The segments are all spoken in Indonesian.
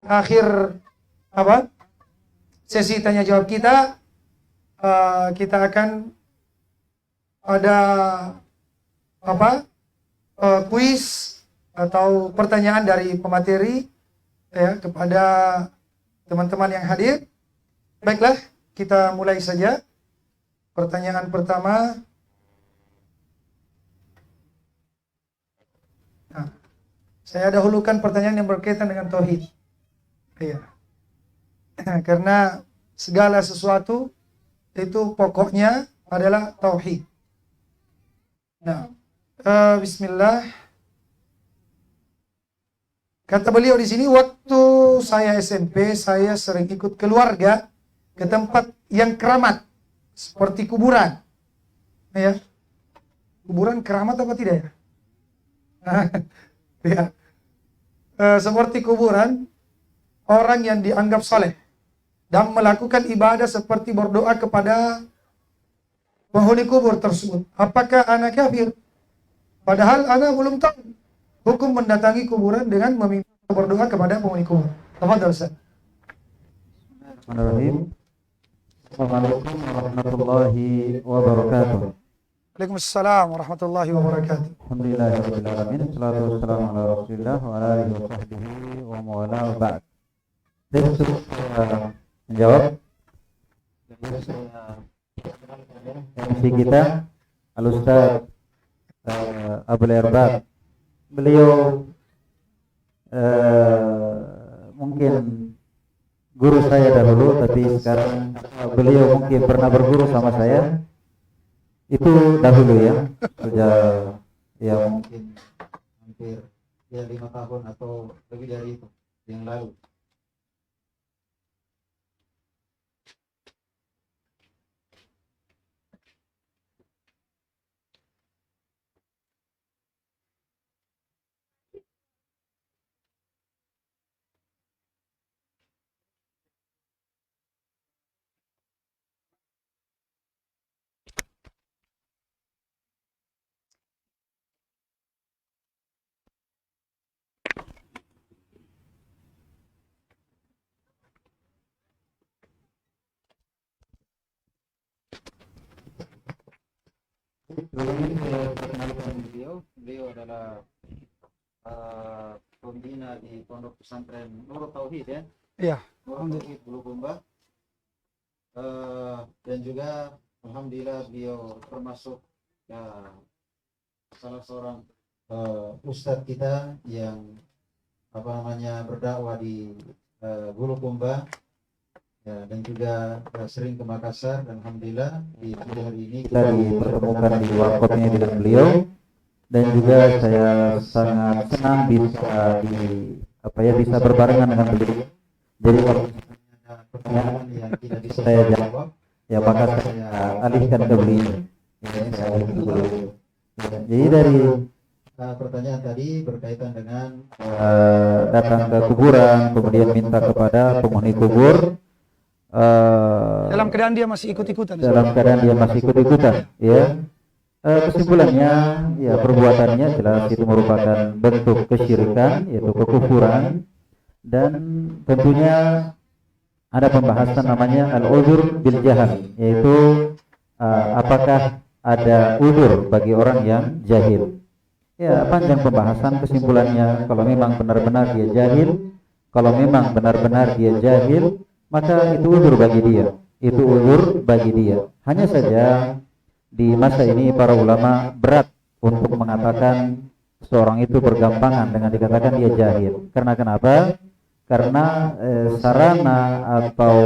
akhir sesi tanya jawab kita, kita akan ada kuis atau pertanyaan dari pemateri ya kepada teman-teman yang hadir. Baiklah, kita mulai saja. Pertanyaan pertama. Nah, saya dahulukan pertanyaan yang berkaitan dengan tauhid. Iya. Karena segala sesuatu itu pokoknya adalah tauhid. Nah, bismillah. Kata beliau di sini, waktu saya SMP, saya sering ikut keluarga ke tempat yang keramat. Seperti kuburan, ya. Kuburan keramat apa tidak ya? Ya. Seperti kuburan orang yang dianggap saleh dan melakukan ibadah seperti berdoa kepada penghuni kubur tersebut. Apakah anak kafir? Padahal anak belum tahu hukum mendatangi kuburan dengan meminta berdoa kepada penghuni kubur. Tafadhal Ustaz. Bismillahirrahmanirrahim. Assalamualaikum warahmatullahi wabarakatuh. Waalaikumsalam warahmatullahi wabarakatuh. Alhamdulillahirabbil alamin. Wassalatu wassalamu ala Rasulillah wa ala alihi wa sahbihi wa mawala wa ba'd. Saya menjawab MC kita Al-Ustaz Abul Erbab. Beliau mungkin guru saya dahulu, tapi sekarang beliau mungkin pernah berguru sama saya. Itu dahulu ya, sudah ya mungkin hampir ya 5 tahun atau lebih dari itu yang lalu. Beliau adalah pembina di Pondok Pesantren Nurul Tauhid ya. Iya, Nurul Tauhid Bulukumba. Dan juga alhamdulillah beliau termasuk salah seorang ustadz kita yang berdakwah di Bulukumba. Ya, dan juga sering ke Makassar, dan alhamdulillah di hari ini kita dipertemukan di warkopnya dengan beliau, dan juga saya sangat senang bisa berbarengan dengan beliau. Jadi kalau pertanyaan yang tidak bisa saya jawab, ya maka saya alihkan ke beliau. Jadi dari pertanyaan tadi berkaitan dengan datang ke kuburan, kemudian minta kepada penghuni kubur. Dalam keadaan dia masih ikut-ikutan. Ya. Kesimpulannya, ya perbuatannya jelas itu merupakan bentuk kesyirikan, yaitu kekufuran, dan tentunya ada pembahasan namanya al-uzur bil jahal, yaitu apakah ada uzur bagi orang yang jahil. Ya, panjang pembahasan. Kesimpulannya, kalau memang benar-benar dia jahil, maka itu uzur bagi dia. Hanya saja di masa ini para ulama berat untuk mengatakan seorang itu bergampangan dengan dikatakan dia jahil. Karena kenapa? Karena sarana atau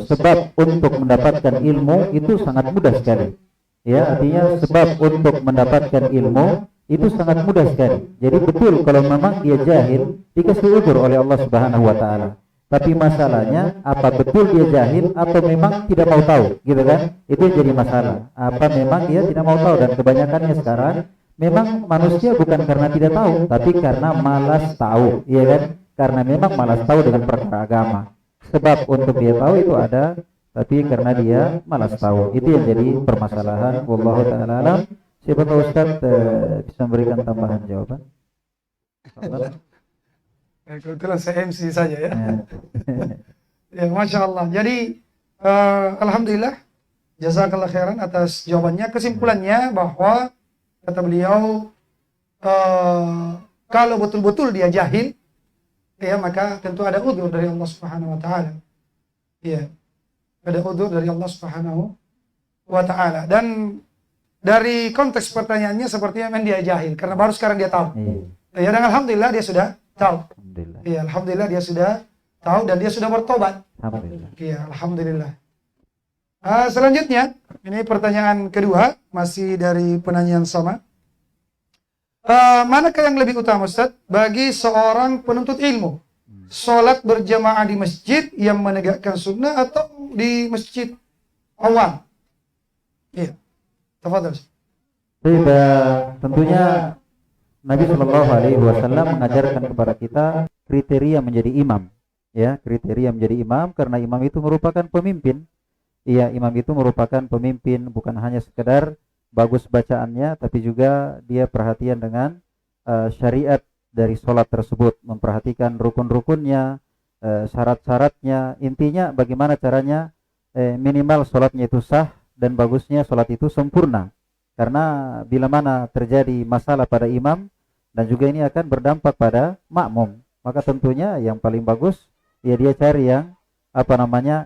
sebab untuk mendapatkan ilmu itu sangat mudah sekali. Ya, artinya sebab untuk mendapatkan ilmu itu sangat mudah sekali. Jadi betul kalau memang dia jahil, dikasih uzur oleh Allah Subhanahu wa taala. Tapi masalahnya, apa betul dia jahil atau memang tidak mau tahu, gitu kan? Itu jadi masalah. Apa memang dia tidak mau tahu, dan kebanyakannya sekarang memang manusia bukan karena tidak tahu, tapi karena malas tahu, iya kan? Karena memang malas tahu dengan perkara agama. Sebab untuk dia tahu itu ada, tapi karena dia malas tahu. Itu yang jadi permasalahan. Wallahu ta'ala alam. Siapa tahu Ustaz bisa memberikan tambahan jawaban? Kebetulan saya MC saja ya. Ya. Ya, Masya Allah. Jadi, Alhamdulillah, jazakallah khairan atas jawabannya. Kesimpulannya bahwa, kata beliau, kalau betul-betul dia jahil, ya maka tentu ada udzur dari Allah Subhanahu wa taala. Iya. Ada udzur dari Allah Subhanahu wa taala. Dan dari konteks pertanyaannya sepertinya memang dia jahil karena baru sekarang dia tahu. Iya. Ya, dan alhamdulillah dia sudah tahu. Alhamdulillah. Iya, alhamdulillah dia sudah tahu dan dia sudah bertobat. Alhamdulillah. Iya, alhamdulillah. Selanjutnya, ini pertanyaan kedua, masih dari penanya yang sama. Manakah yang lebih utama, Ustaz, bagi seorang penuntut ilmu? Sholat berjamaah di masjid yang menegakkan sunnah atau di masjid awam? Iya. Tafadhal. Tentunya Nabi Shallallahu Alaihi Wasallam mengajarkan kepada kita kriteria menjadi imam, ya, kriteria menjadi imam karena imam itu merupakan pemimpin. Iya, imam itu merupakan pemimpin, bukan hanya sekedar bagus bacaannya, tapi juga dia perhatian dengan syariat dari sholat tersebut, memperhatikan rukun-rukunnya, syarat-syaratnya, intinya bagaimana caranya minimal sholatnya itu sah dan bagusnya sholat itu sempurna. Karena bila mana terjadi masalah pada imam dan juga ini akan berdampak pada makmum, maka tentunya yang paling bagus ya dia cari yang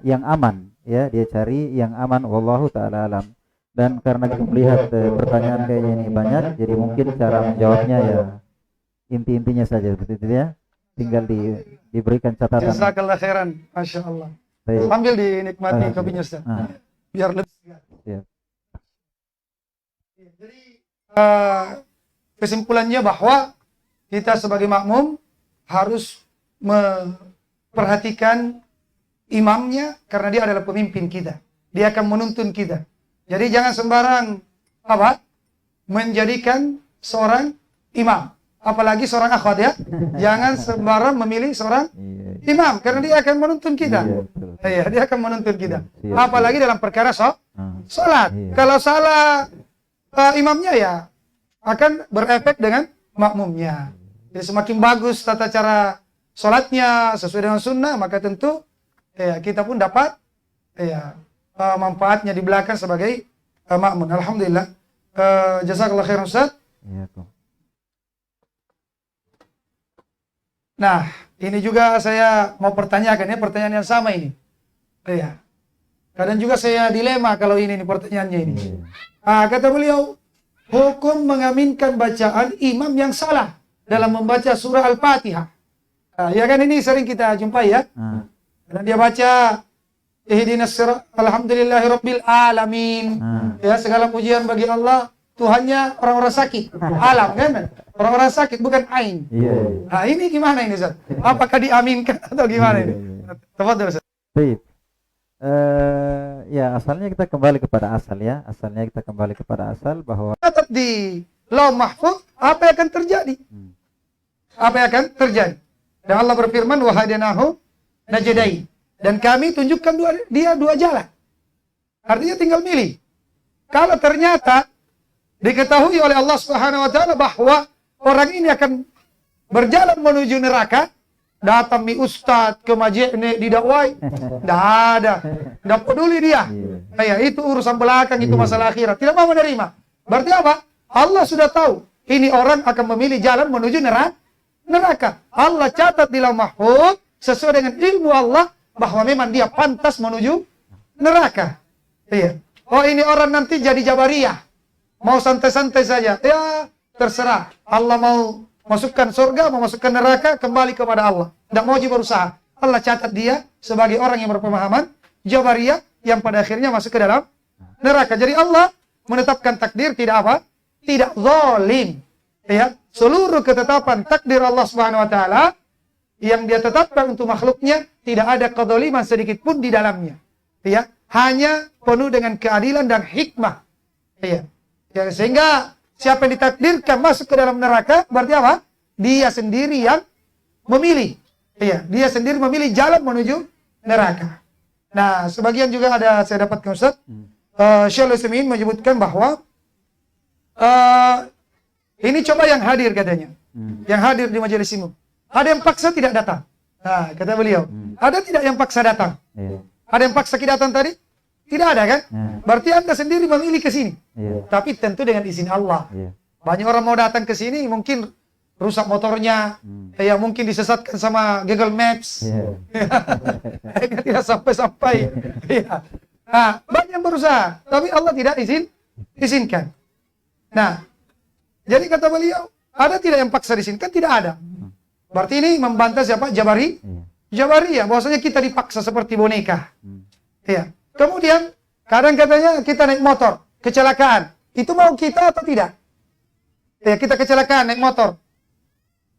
yang aman, ya, dia cari yang aman, wallahu taala alam. Dan karena kita melihat pertanyaan kayaknya ini banyak, jadi mungkin cara menjawabnya ya inti-intinya saja seperti itu ya. Tinggal diberikan catatan. Jazakallah khairan, Masya Allah. Baik. Sambil dinikmati kopinya, Ustaz. Biar lebih segar. Ya. Jadi kesimpulannya bahwa kita sebagai makmum harus memperhatikan imamnya karena dia adalah pemimpin kita. Dia akan menuntun kita. Jadi jangan sembarang menjadikan seorang imam, apalagi seorang akhwat ya. Jangan sembarang memilih seorang imam karena dia akan menuntun kita. Iya, dia akan menuntun kita. Apalagi dalam perkara salat. Kalau salah imamnya ya akan berefek dengan makmumnya. Jadi semakin bagus tata cara salatnya sesuai dengan sunnah, maka tentu ya kita pun dapat ya manfaatnya di belakang sebagai makmum. Alhamdulillah. Jazakallah khairan, Ustaz. Nah, ini juga saya mau pertanyakan ya, pertanyaan yang sama ini. Iya. Kadang juga saya dilema kalau ini pertanyaannya ini. Kata beliau, hukum mengaminkan bacaan imam yang salah dalam membaca surah Al-Fatihah. Ya kan ini sering kita jumpai ya. Karena dia baca ihdinas sirat alhamdulillahirabbil alamin. Ya, segala pujian bagi Allah, Tuhannya orang-orang sakit. Alam kan? Orang-orang sakit bukan ain. Nah, ini gimana ini, Ustaz? Apakah diaminkan atau gimana ini? Tafadhol, Ustaz. Baik. Ya, asalnya kita kembali kepada asal ya. Asalnya kita kembali kepada asal bahwa tetap di Lauh Mahfuz apa yang akan terjadi? Apa yang akan terjadi? Dan Allah berfirman, wa hadanahu najdain. Dan kami tunjukkan dia dua jalan. Artinya tinggal milih. Kalau ternyata diketahui oleh Allah Subhanahu wa taala bahwa orang ini akan berjalan menuju neraka, datang mi ustaz ke masjid didakwai, enggak ada. Enggak peduli dia. Ya, itu urusan belakang, itu masalah akhirat. Tidak mau menerima. Berarti apa? Allah sudah tahu ini orang akan memilih jalan menuju neraka. Allah catat di Lauh Mahfuz sesuai dengan ilmu Allah bahwa memang dia pantas menuju neraka. Iya. Oh, ini orang nanti jadi Jabariyah. Mau santai-santai saja. Ya, terserah. Allah mau masukkan surga, mau masukkan neraka, kembali kepada Allah. Tidak mau berusaha. Allah catat dia sebagai orang yang berpemahaman Jabariyah yang pada akhirnya masuk ke dalam neraka. Jadi Allah menetapkan takdir tidak apa? Tidak zalim. Ya, seluruh ketetapan takdir Allah Subhanahu wa taala yang dia tetapkan untuk makhluknya tidak ada kedzaliman sedikit pun di dalamnya. Ya, hanya penuh dengan keadilan dan hikmah. Ya. Ya, sehingga siapa yang ditakdirkan masuk ke dalam neraka berarti apa? Dia sendiri yang memilih. Ya, dia sendiri memilih jalan menuju neraka. Nah, sebagian juga ada saya dapatkan, Ustaz. Syaikhul Utsaimin menyebutkan bahwa ini coba yang hadir katanya. Yang hadir di majelis ini. Ada yang paksa tidak datang. Nah, kata beliau, ada tidak yang paksa datang? Iya. Ada yang paksa kita datang tadi? Tidak ada kan? Berarti Anda sendiri memilih ke sini. Iya. Tapi tentu dengan izin Allah. Iya. Banyak orang mau datang ke sini mungkin rusak motornya, ya mungkin disesatkan sama Google Maps. Iya. Akhirnya tidak sampai-sampai. Ya. Nah, banyak yang berusaha, tapi Allah tidak izinkan. Nah, jadi kata beliau, ada tidak yang paksa di sini? Kan tidak ada. Berarti ini membantah siapa? Iya. Jabariyah, bahwasanya kita dipaksa seperti boneka. Ya. Kemudian kadang katanya kita naik motor, kecelakaan. Itu mau kita atau tidak? Ya, kita kecelakaan naik motor.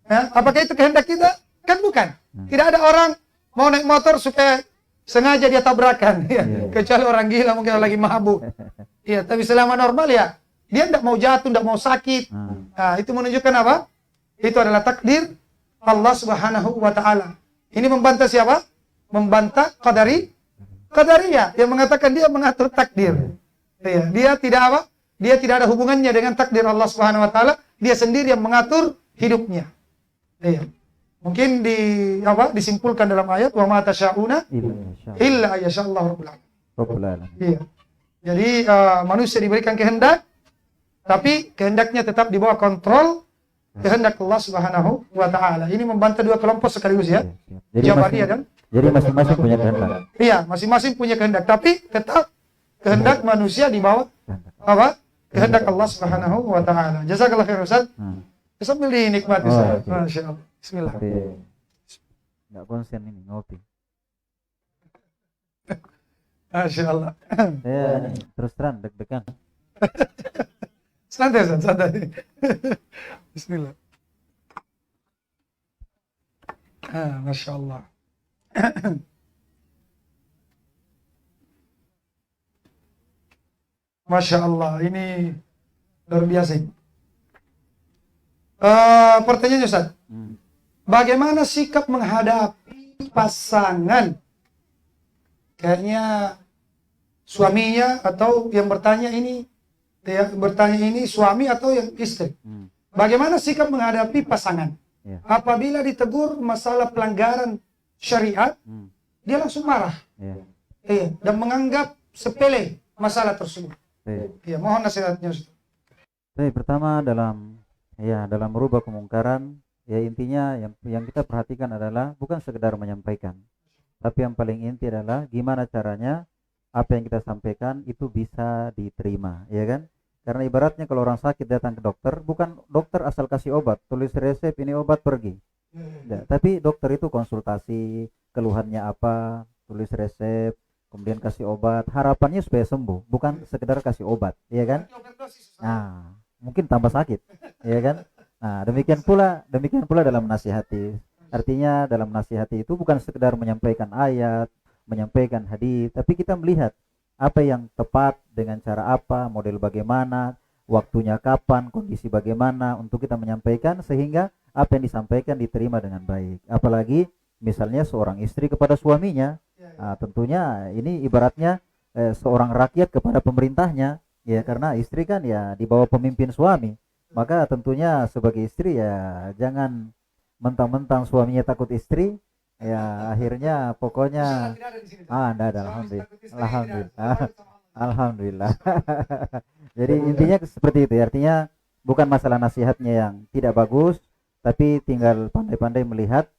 Ya, apakah itu kehendak kita? Kan bukan. Tidak ada orang mau naik motor supaya sengaja dia tabrakan. Ya. Kecuali orang gila mungkin lagi mabuk. Ya, tapi selama normal ya, dia tidak mau jatuh, tidak mau sakit. Nah, itu menunjukkan apa? Itu adalah takdir Allah Subhanahu wa Ta'ala. Ini membantah siapa? Membantah Qadariyah yang mengatakan dia mengatur takdir. Ya, dia tidak apa? Dia tidak ada hubungannya dengan takdir Allah Subhanahu wa Ta'ala. Dia sendiri yang mengatur hidupnya. Ya. Mungkin disimpulkan dalam ayat wa ma tasyauna illa ayyashallahu rabbul alamin. Iya. Jadi manusia diberikan kehendak, tapi kehendaknya tetap di bawah kontrol kehendak Allah Subhanahu wa Ta'ala. Ini membantah dua kelompok sekaligus ya. Jabariyah kan? Jadi masing-masing punya kehendak. Iya, masing-masing punya kehendak, tapi tetap kehendak manusia di bawah apa? Kehendak Allah Subhanahu wa Ta'ala. Jazakallahu khairan Ustaz. Sambil dinikmati Ustaz. Masyaallah. Bismillah. Enggak konsen ini ngopi. Masyaallah. Saya terus terang deg-degan. Santai Ustaz, santai. Bismillah. Masya Allah. Masya Allah, ini luar biasa. Pertanyaannya Ustaz, bagaimana sikap menghadapi pasangan? Kayaknya suaminya atau yang bertanya ini suami atau yang istri. Bagaimana sikap menghadapi pasangan? Apabila ditegur masalah pelanggaran syariat, dia langsung marah. Dan menganggap sepele masalah tersebut. Mohon nasihatnya Ustaz. Pertama dalam merubah kemungkaran, ya intinya yang kita perhatikan adalah bukan sekedar menyampaikan, tapi yang paling inti adalah gimana caranya apa yang kita sampaikan itu bisa diterima, ya kan? Karena ibaratnya kalau orang sakit datang ke dokter, bukan dokter asal kasih obat, tulis resep ini obat pergi. Ya, tapi dokter itu konsultasi, keluhannya apa, tulis resep, kemudian kasih obat, harapannya supaya sembuh, bukan sekedar kasih obat, ya kan? Nah, mungkin tambah sakit, ya kan? Nah, demikian pula dalam nasihati. Artinya dalam nasihati itu bukan sekedar menyampaikan ayat, menyampaikan hadis, tapi kita melihat apa yang tepat dengan cara apa, model bagaimana, waktunya kapan, kondisi bagaimana untuk kita menyampaikan sehingga apa yang disampaikan diterima dengan baik. Apalagi misalnya seorang istri kepada suaminya, tentunya ini ibaratnya seorang rakyat kepada pemerintahnya, ya karena istri kan ya di bawah pemimpin suami. Maka tentunya sebagai istri ya jangan mentang-mentang suaminya takut istri, ya akhirnya pokoknya enggak ada, alhamdulillah. Jadi intinya seperti itu, artinya bukan masalah nasihatnya yang tidak bagus, tapi tinggal pandai-pandai melihat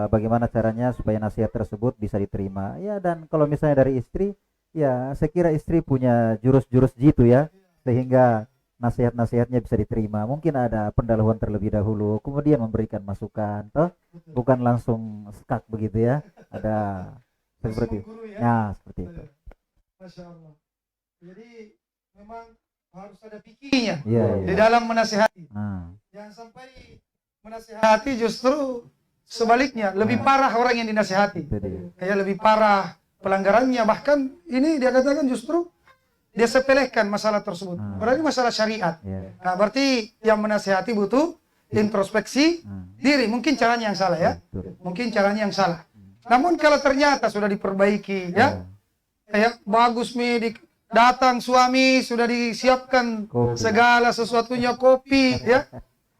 bagaimana caranya supaya nasihat tersebut bisa diterima. Ya, dan kalau misalnya dari istri, ya saya kira istri punya jurus-jurus jitu ya, sehingga nasihat-nasihatnya bisa diterima. Mungkin ada pendahuluan terlebih dahulu, kemudian memberikan masukan, toh bukan langsung skak begitu ya. Ada seperti itu. Ya, seperti itu. Masya Allah. Jadi memang harus ada pikirnya di dalam menasihati. Jangan sampai menasihati justru sebaliknya, lebih parah orang yang dinasihati. Ya, lebih parah pelanggarannya, bahkan ini dia katakan justru dia sepelekan masalah tersebut. Berarti masalah syariat. Nah, berarti yang menasihati butuh introspeksi diri. Mungkin caranya yang salah ya. Mungkin caranya yang salah. Namun kalau ternyata sudah diperbaiki ya, bagus datang suami sudah disiapkan segala sesuatunya, kopi ya.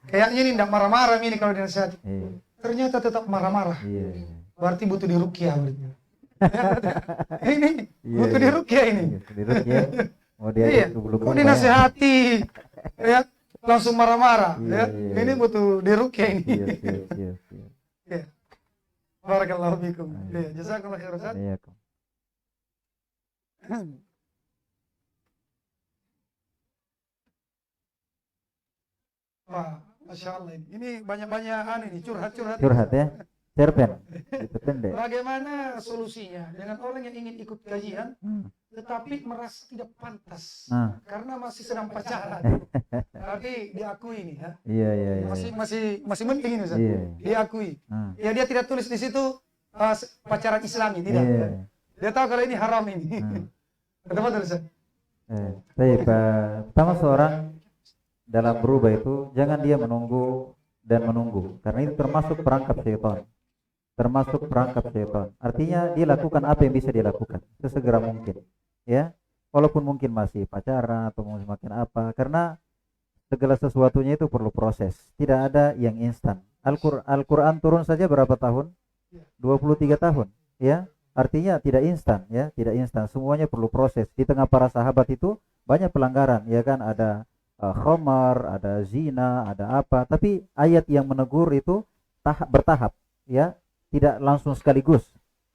Kayaknya ini tidak marah-marah ini kalau dinasihati. ternyata tetap marah-marah. Iya, iya. Berarti butuh diruqyah berarti. Ini Iya, butuh iya. diruqyah ini. Iya, sendiri ya. Mau dia Iya, kok dinasehati, ya langsung marah-marah, Iya, ya. iya. Ini butuh diruqyah ini. Iya, siap, siap, siap. Ya. Barakallahu fikum. Amin. Ya, jazakallahu khairan Ustaz. Iya, Kang. Wah, Masya Allah ini. Ini banyak-banyak ini curhat-curhat. Curhat ya. Cerpen. Itu pendek. Bagaimana solusinya dengan orang yang ingin ikut kajian tetapi merasa tidak pantas Nah. karena masih sedang pacaran. Tapi diakui ini ya. Iya, iya, iya. Masih penting ini Ustaz. Iya. Diakui. Nah. Ya dia tidak tulis di situ pacaran Islami tidak. Iya. Dia tahu kalau ini haram ini. Betul Ustaz. Baik, pertama seorang dalam berubah itu jangan dia menunggu dan menunggu karena itu termasuk perangkap syaitan. Termasuk perangkap syaitan. Artinya dia lakukan apa yang bisa dia lakukan sesegera mungkin. Ya, walaupun mungkin masih pacaran atau semakin apa, karena segala sesuatunya itu perlu proses. Tidak ada yang instan. Al-Quran turun saja berapa tahun? 23 tahun. Ya, artinya tidak instan. Ya, tidak instan. Semuanya perlu proses. Di tengah para sahabat itu banyak pelanggaran. Ya kan, ada khamar, ada zina, ada apa. Tapi ayat yang menegur itu bertahap. Ya, tidak langsung sekaligus.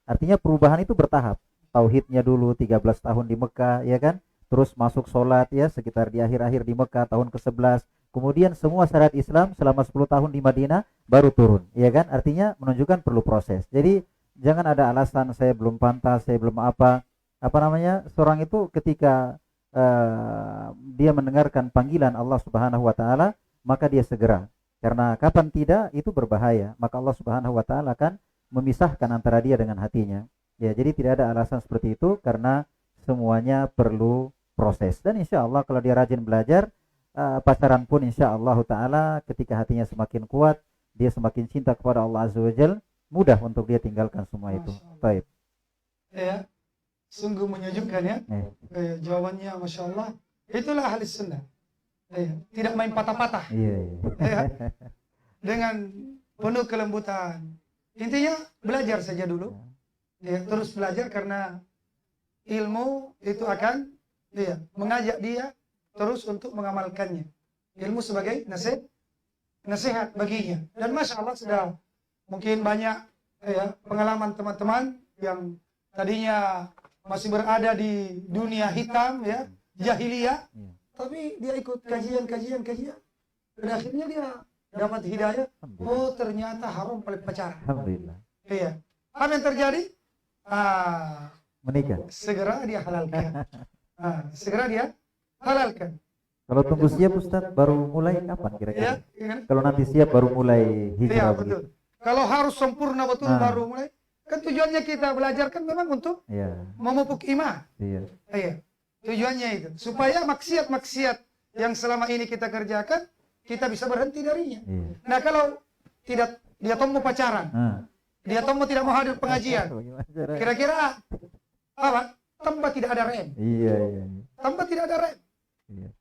Artinya perubahan itu bertahap. Tauhidnya dulu 13 tahun di Mekah, ya kan? Terus masuk sholat ya sekitar di akhir-akhir di Mekah tahun ke-11. Kemudian semua syariat Islam selama 10 tahun di Madinah baru turun, ya kan? Artinya menunjukkan perlu proses. Jadi jangan ada alasan saya belum pantas, saya belum apa namanya? Seorang itu ketika dia mendengarkan panggilan Allah Subhanahu wa taala, maka dia segera. Karena kapan tidak itu berbahaya, maka Allah Subhanahu wa taala akan memisahkan antara dia dengan hatinya. Ya, jadi tidak ada alasan seperti itu karena semuanya perlu proses. Dan insya Allah kalau dia rajin belajar, pacaran pun insya Allah taala ketika hatinya semakin kuat, dia semakin cinta kepada Allah Azza wa Jalla, mudah untuk dia tinggalkan semua itu. Baik. Ya, sungguh menyejukkan ya. Jawabannya Masya Allah. Itulah ahli sunnah. Tidak main patah-patah. Iya, iya. Ya, dengan penuh kelembutan. Intinya belajar saja dulu. Ya, terus belajar karena ilmu itu akan mengajak dia terus untuk mengamalkannya. Ilmu sebagai nasihat baginya. Dan Masya Allah sudah mungkin banyak pengalaman teman-teman yang tadinya masih berada di dunia hitam ya, jahiliyah, tapi dia ikut kajian. Dan akhirnya dia dapat hidayah. Oh, ternyata haram paling pacaran. Alhamdulillah. Iya. Apa yang terjadi? Menikah. Segera dia halalkan. Kalau tunggu siap Ustaz baru mulai kapan kira-kira? Ya. Kalau nanti siap baru mulai hijrah Betul. begitu. Kalau harus sempurna betul baru mulai. Kan tujuannya kita belajar kan memang untuk memupuk iman. Iya. Tujuannya itu supaya maksiat-maksiat yang selama ini kita kerjakan kita bisa berhenti darinya. Nah, kalau tidak dia mau pacaran, dia mau tidak mau hadir pengajian, kira-kira apa? Tambah tidak ada rem. Iya. Tambah tidak ada rem.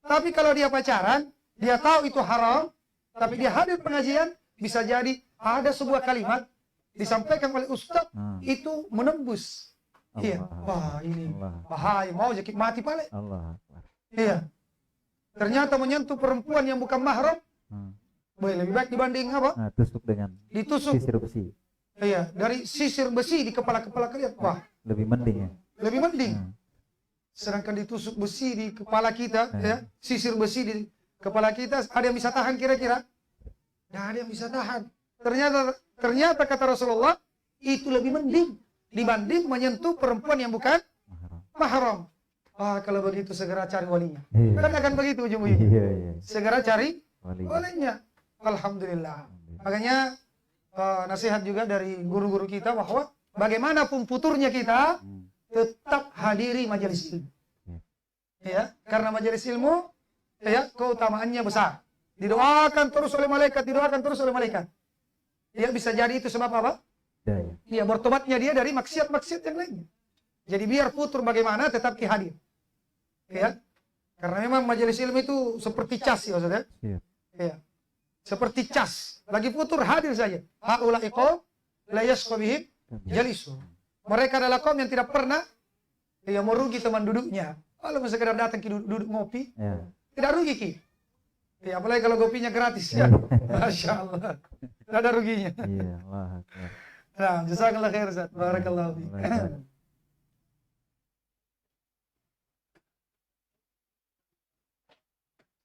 Tapi kalau dia pacaran, dia tahu itu haram, tapi dia hadir pengajian, bisa jadi ada sebuah kalimat disampaikan oleh ustaz itu menembus. Iya. Wah, ini bahaya, mau jadi mati pale. Allah. Iya. Ternyata menyentuh perempuan yang bukan mahram, boleh lebih baik dibanding apa? Tusuk dengan ditusuk sisir besi. Iya, dari sisir besi di kepala-kepala kalian. Wah, lebih mending ya. Lebih mending. Sedangkan ditusuk besi di kepala kita, ya, sisir besi di kepala kita, ada yang bisa tahan kira-kira? Tidak ada yang bisa tahan. Ternyata kata Rasulullah, itu lebih mending dibanding menyentuh perempuan yang bukan mahram. Kalau begitu segera cari walinya. Kan akan begitu ujung-ujungnya. Segera cari walinya. Alhamdulillah. Makanya nasihat juga dari guru-guru kita bahwa bagaimanapun futurnya kita tetap hadiri majelis ilmu. Ya, karena majelis ilmu keutamaannya besar. Didoakan terus oleh malaikat, Ya, bisa jadi itu sebab apa? Ya, bertobatnya dia dari maksiat-maksiat yang lainnya. Jadi biar futur bagaimana tetap hadir. Ya. Karena memang majelis ilmu itu seperti cas ya, Ustaz ya. Ya. Seperti cas, lagi futur hadir saja. Haula'i qaum la yashqa bihim jalisu. Mereka adalah kaum yang tidak pernah merugi teman duduknya. Kalau sekedar datang duduk ngopi, tidak rugi ki. Ya, apalagi kalau kopinya gratis ya. Masya Allah. Tidak ada ruginya. Iya, Allah Akbar. Nah, jazakallah khair Ustaz. Barakallahu fiik.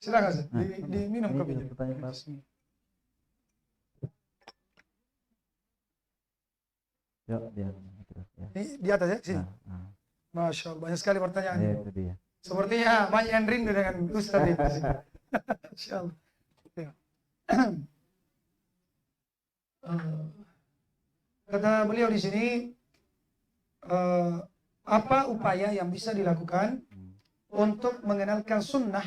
Silakan Ustaz. Diminum kopinya. Ya, dia. Ini di atas ya, sini. Masya Allah, banyak sekali pertanyaan. Ya, itu dia. Sepertinya banyak yang rindu dengan Ustaz itu. Masya Allah. Ya. Kata beliau di sini, apa upaya yang bisa dilakukan untuk mengenalkan sunnah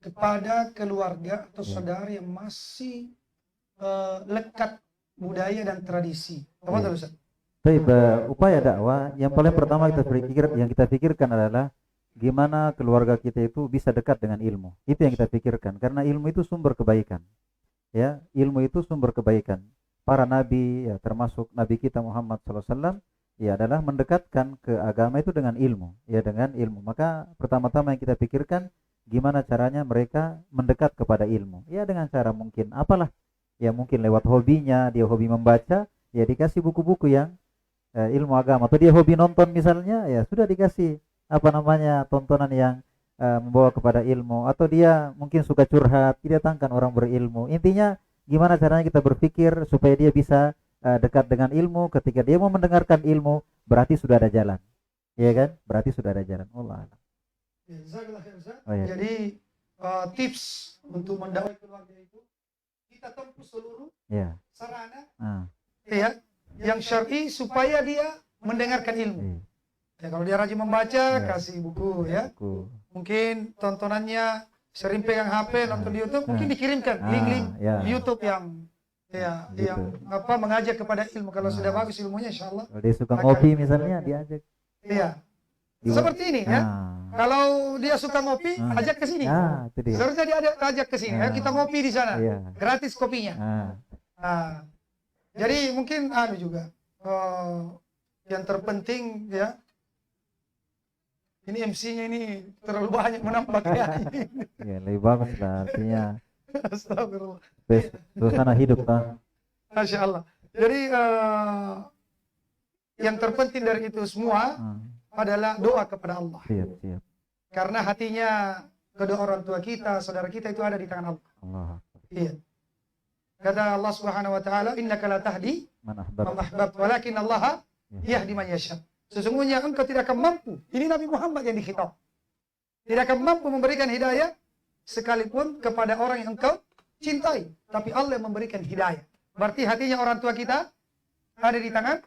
kepada keluarga atau saudara yang masih lekat budaya dan tradisi? Apa itu Ustaz? Baik, upaya dakwah yang paling pertama yang kita pikirkan adalah gimana keluarga kita itu bisa dekat dengan ilmu. Itu yang kita pikirkan, karena ilmu itu sumber kebaikan. Ya, ilmu itu sumber kebaikan. Para nabi, ya, termasuk nabi kita Muhammad SAW, ya, adalah mendekatkan ke agama itu dengan ilmu, ya, dengan ilmu. Maka pertama-tama yang kita pikirkan gimana caranya mereka mendekat kepada ilmu. Ya, dengan cara mungkin apalah, ya, mungkin lewat hobinya, dia hobi membaca, ya dikasih buku-buku yang ilmu agama, atau dia hobi nonton misalnya, ya sudah dikasih tontonan yang membawa kepada ilmu, atau dia mungkin suka curhat, didatangkan orang berilmu. Intinya gimana caranya kita berpikir supaya dia bisa dekat dengan ilmu. Ketika dia mau mendengarkan ilmu, berarti sudah ada jalan, ya kan? Berarti sudah ada jalan. Allah. Ya. Jadi tips untuk mendakwai keluarga itu kita tempuh seluruh sarana ya yang syar'i supaya dia mendengarkan ilmu. Ya, kalau dia rajin membaca, kasih buku ya. Mungkin tontonannya sering pegang HP, nonton di YouTube, mungkin dikirimkan link-link YouTube yang mengajak kepada ilmu. Kalau sudah bagus ilmunya, insyaallah. Kalau dia suka ngopi misalnya, diajak. Iya. Seperti ini ya. Kalau dia suka ngopi, ajak ke sini. Seharusnya dia ajak ke sini. Ayo kita ngopi di sana. Gratis kopinya. Jadi mungkin juga yang terpenting ya, ini MC-nya ini terlalu banyak menambah kayak ini. Ya, lebih bagus lah artinya. Astagfirullah. Suasana hidup kan. Masya Allah. Jadi yang terpenting dari itu semua adalah doa kepada Allah. Siap. Karena hatinya kedua orang tua kita, saudara kita itu ada di tangan Allah. Iya. Kata Allah Subhanahu wa taala, innaka la tahdi man ahbabta walakin Allah yahdi man yasha. Sesungguhnya engkau tidak akan mampu, ini Nabi Muhammad yang dikhitab, tidak akan mampu memberikan hidayah sekalipun kepada orang yang engkau cintai, tapi Allah yang memberikan hidayah. Berarti hatinya orang tua kita ada di tangan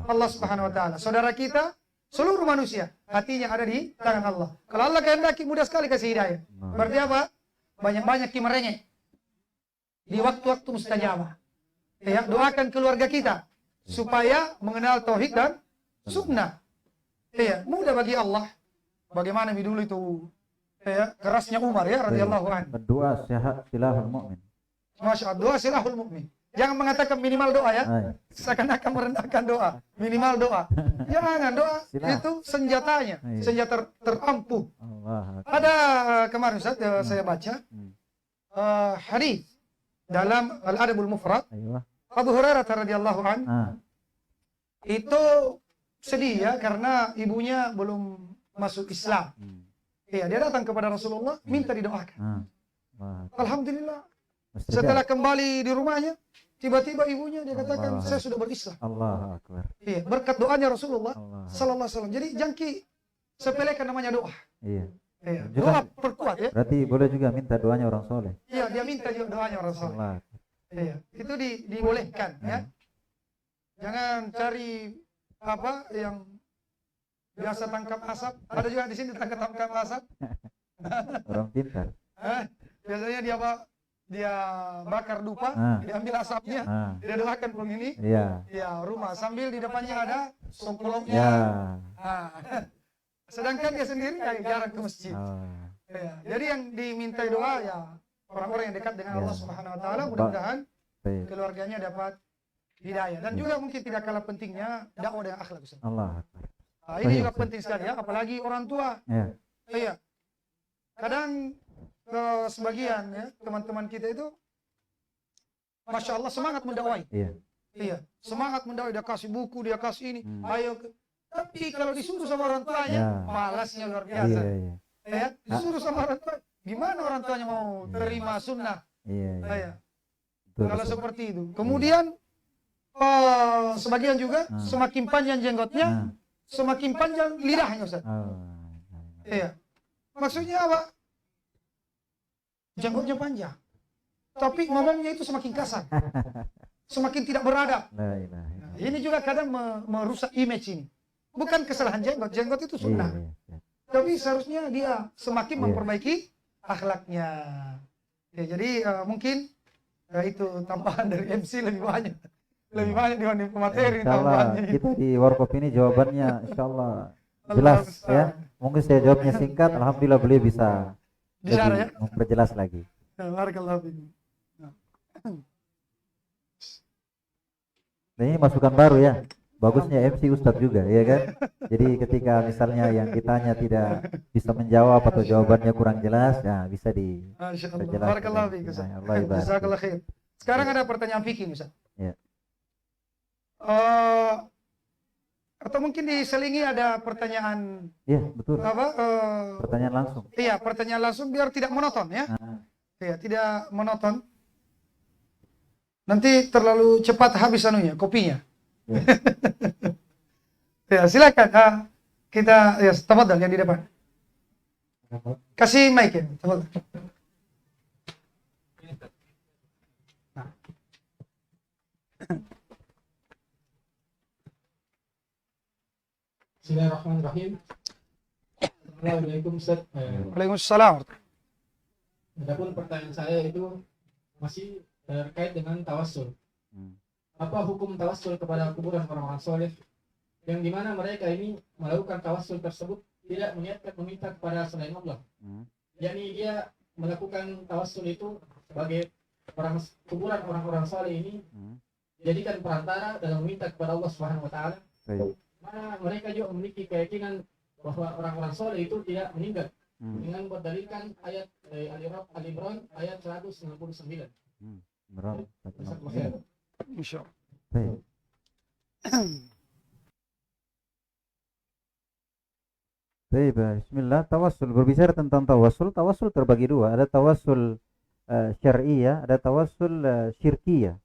Allah Subhanahu wa taala. Saudara kita, seluruh manusia hatinya ada di tangan Allah. Kalau Allah kehendaki, mudah sekali kasih hidayah. Berarti apa? Banyak-banyak merengek di waktu-waktu mustajabah. Ya, doakan keluarga kita supaya mengenal tauhid dan sunnah. Ya, mudah bagi Allah. Bagaimana dulu itu kerasnya Umar ya radhiyallahu anhu. Berdoa silahul mukmin. Masya Allah, doa silahul mukmin. Jangan mengatakan minimal doa ya. Seakan-akan merendahkan doa. Minimal doa. Jangan, doa itu senjatanya. Senjata terampuh. Ada kemarin Ustaz, saya baca hadis dalam Al-Adabul Mufrad. Abu Hurairah radhiyallahu anhu itu sedih ya karena ibunya belum masuk Islam. Iya, dia datang kepada Rasulullah minta didoakan. Alhamdulillah. Setelah kembali di rumahnya, tiba-tiba ibunya dia katakan saya sudah berislam. Allahu Akbar. Iya, berkat doanya Rasulullah sallallahu alaihi wasallam. Jadi jangki sepelekan namanya doa. Iya. Doa perkuat ya. Berarti boleh juga minta doanya orang soleh. Iya, dia minta juga doanya orang soleh. Iya, itu dibolehkan ya. Jangan cari apa yang biasa tangkap asap. Ada juga di sini tangkap asap. Orang pintar. Biasanya dia bakar dupa, dia ambil asapnya, dia doakan penghuni. Ya, rumah sambil di depannya ada songkoloknya. Sedangkan dia sendiri jarang ke masjid. Ya, jadi yang dimintai doa ya orang-orang yang dekat dengan Ya. Allah Subhanahu wa taala, mudah-mudahan Baik. keluarganya dapat hidayah. Dan juga mungkin tidak kalah pentingnya dakwah dengan akhlak, Ustaz. Allah Akbar. Nah, ini juga penting sekali ya, apalagi orang tua. Ya. Iya. Kadang sebagian ya teman-teman kita itu Masya Allah semangat mendakwai. Iya. Iya, semangat mendakwai, dia kasih buku, dia kasih ini. Ayo tapi kalau disuruh sama orang tuanya, Ya. malasnya luar Iya, biasa. iya. Ya, disuruh sama orang tua, gimana orang tuanya mau terima sunnah? Iya, iya. Iya. Betul, Kalau betul. seperti itu. Kemudian sebagian juga semakin panjang jenggotnya, Nah. semakin panjang lidahnya, Ustaz. Oh. Iya. Maksudnya apa? Jenggotnya panjang. Tapi ngomongnya itu semakin kasar. Semakin tidak beradab. La ilaha illallah. Nah, ini juga kadang merusak image ini. Bukan kesalahan jenggot. Jenggot itu sunnah. Iya, iya. Tapi seharusnya dia semakin Iya. memperbaiki akhlaknya. Ya, jadi mungkin itu tambahan dari MC lebih banyak. Lebih banyak dibanding pemateri Insya Allah tambahannya. kita di Warkop ini jawabannya Insya Allah jelas Allah ya. Mungkin saya jawabnya singkat, alhamdulillah beliau bisa Bicara ya. lebih memperjelas lagi. Barakallahu fiikum. Nah, ini masukan baru ya. Bagusnya MC Ustadz juga, ya kan? Jadi ketika misalnya yang ditanya tidak bisa menjawab atau jawabannya kurang jelas, ya bisa Masya Allah. dijelaskan. Barakallahu fiikum, Ustaz. Allah ibarat. Jazakallah khair. Sekarang ada pertanyaan fikih, Ustaz. Ya. Atau mungkin diselingi ada pertanyaan Iya, betul. apa? Pertanyaan langsung. Iya, pertanyaan langsung biar tidak monoton ya. Nah, Iya, tidak monoton. Nanti terlalu cepat habis anunya, kopinya. ya. Ya, silakan. Kita ya, tafadhal yang di depan. Kasih mic ya, tafadhal. Bismillahirrahmanirrahim. Assalamualaikum Ustaz. Waalaikumsalam. Adapun pertanyaan saya itu masih terkait dengan tawassul. Hmm. Apa hukum tawassul kepada kuburan orang-orang soleh yang dimana mereka ini melakukan tawassul tersebut tidak meniatkan meminta kepada selain Allah, Hmm. yakni dia melakukan tawassul itu sebagai kuburan orang-orang soleh ini Hmm. jadikan perantara dalam meminta kepada Allah Subhanahu Wa Taala. Baik. Mana mereka juga memiliki keyakinan bahwa orang-orang soleh itu tidak meninggal Hmm. dengan berdalilkan ayat Ali Imran ayat 199. Imran. Jazakallahu khair. Insyaallah. Baik. Baik, bismillah. Tawassul, berbicara tentang tawassul, tawassul terbagi dua. Ada tawassul syar'iyah, ada tawassul syirkiyah.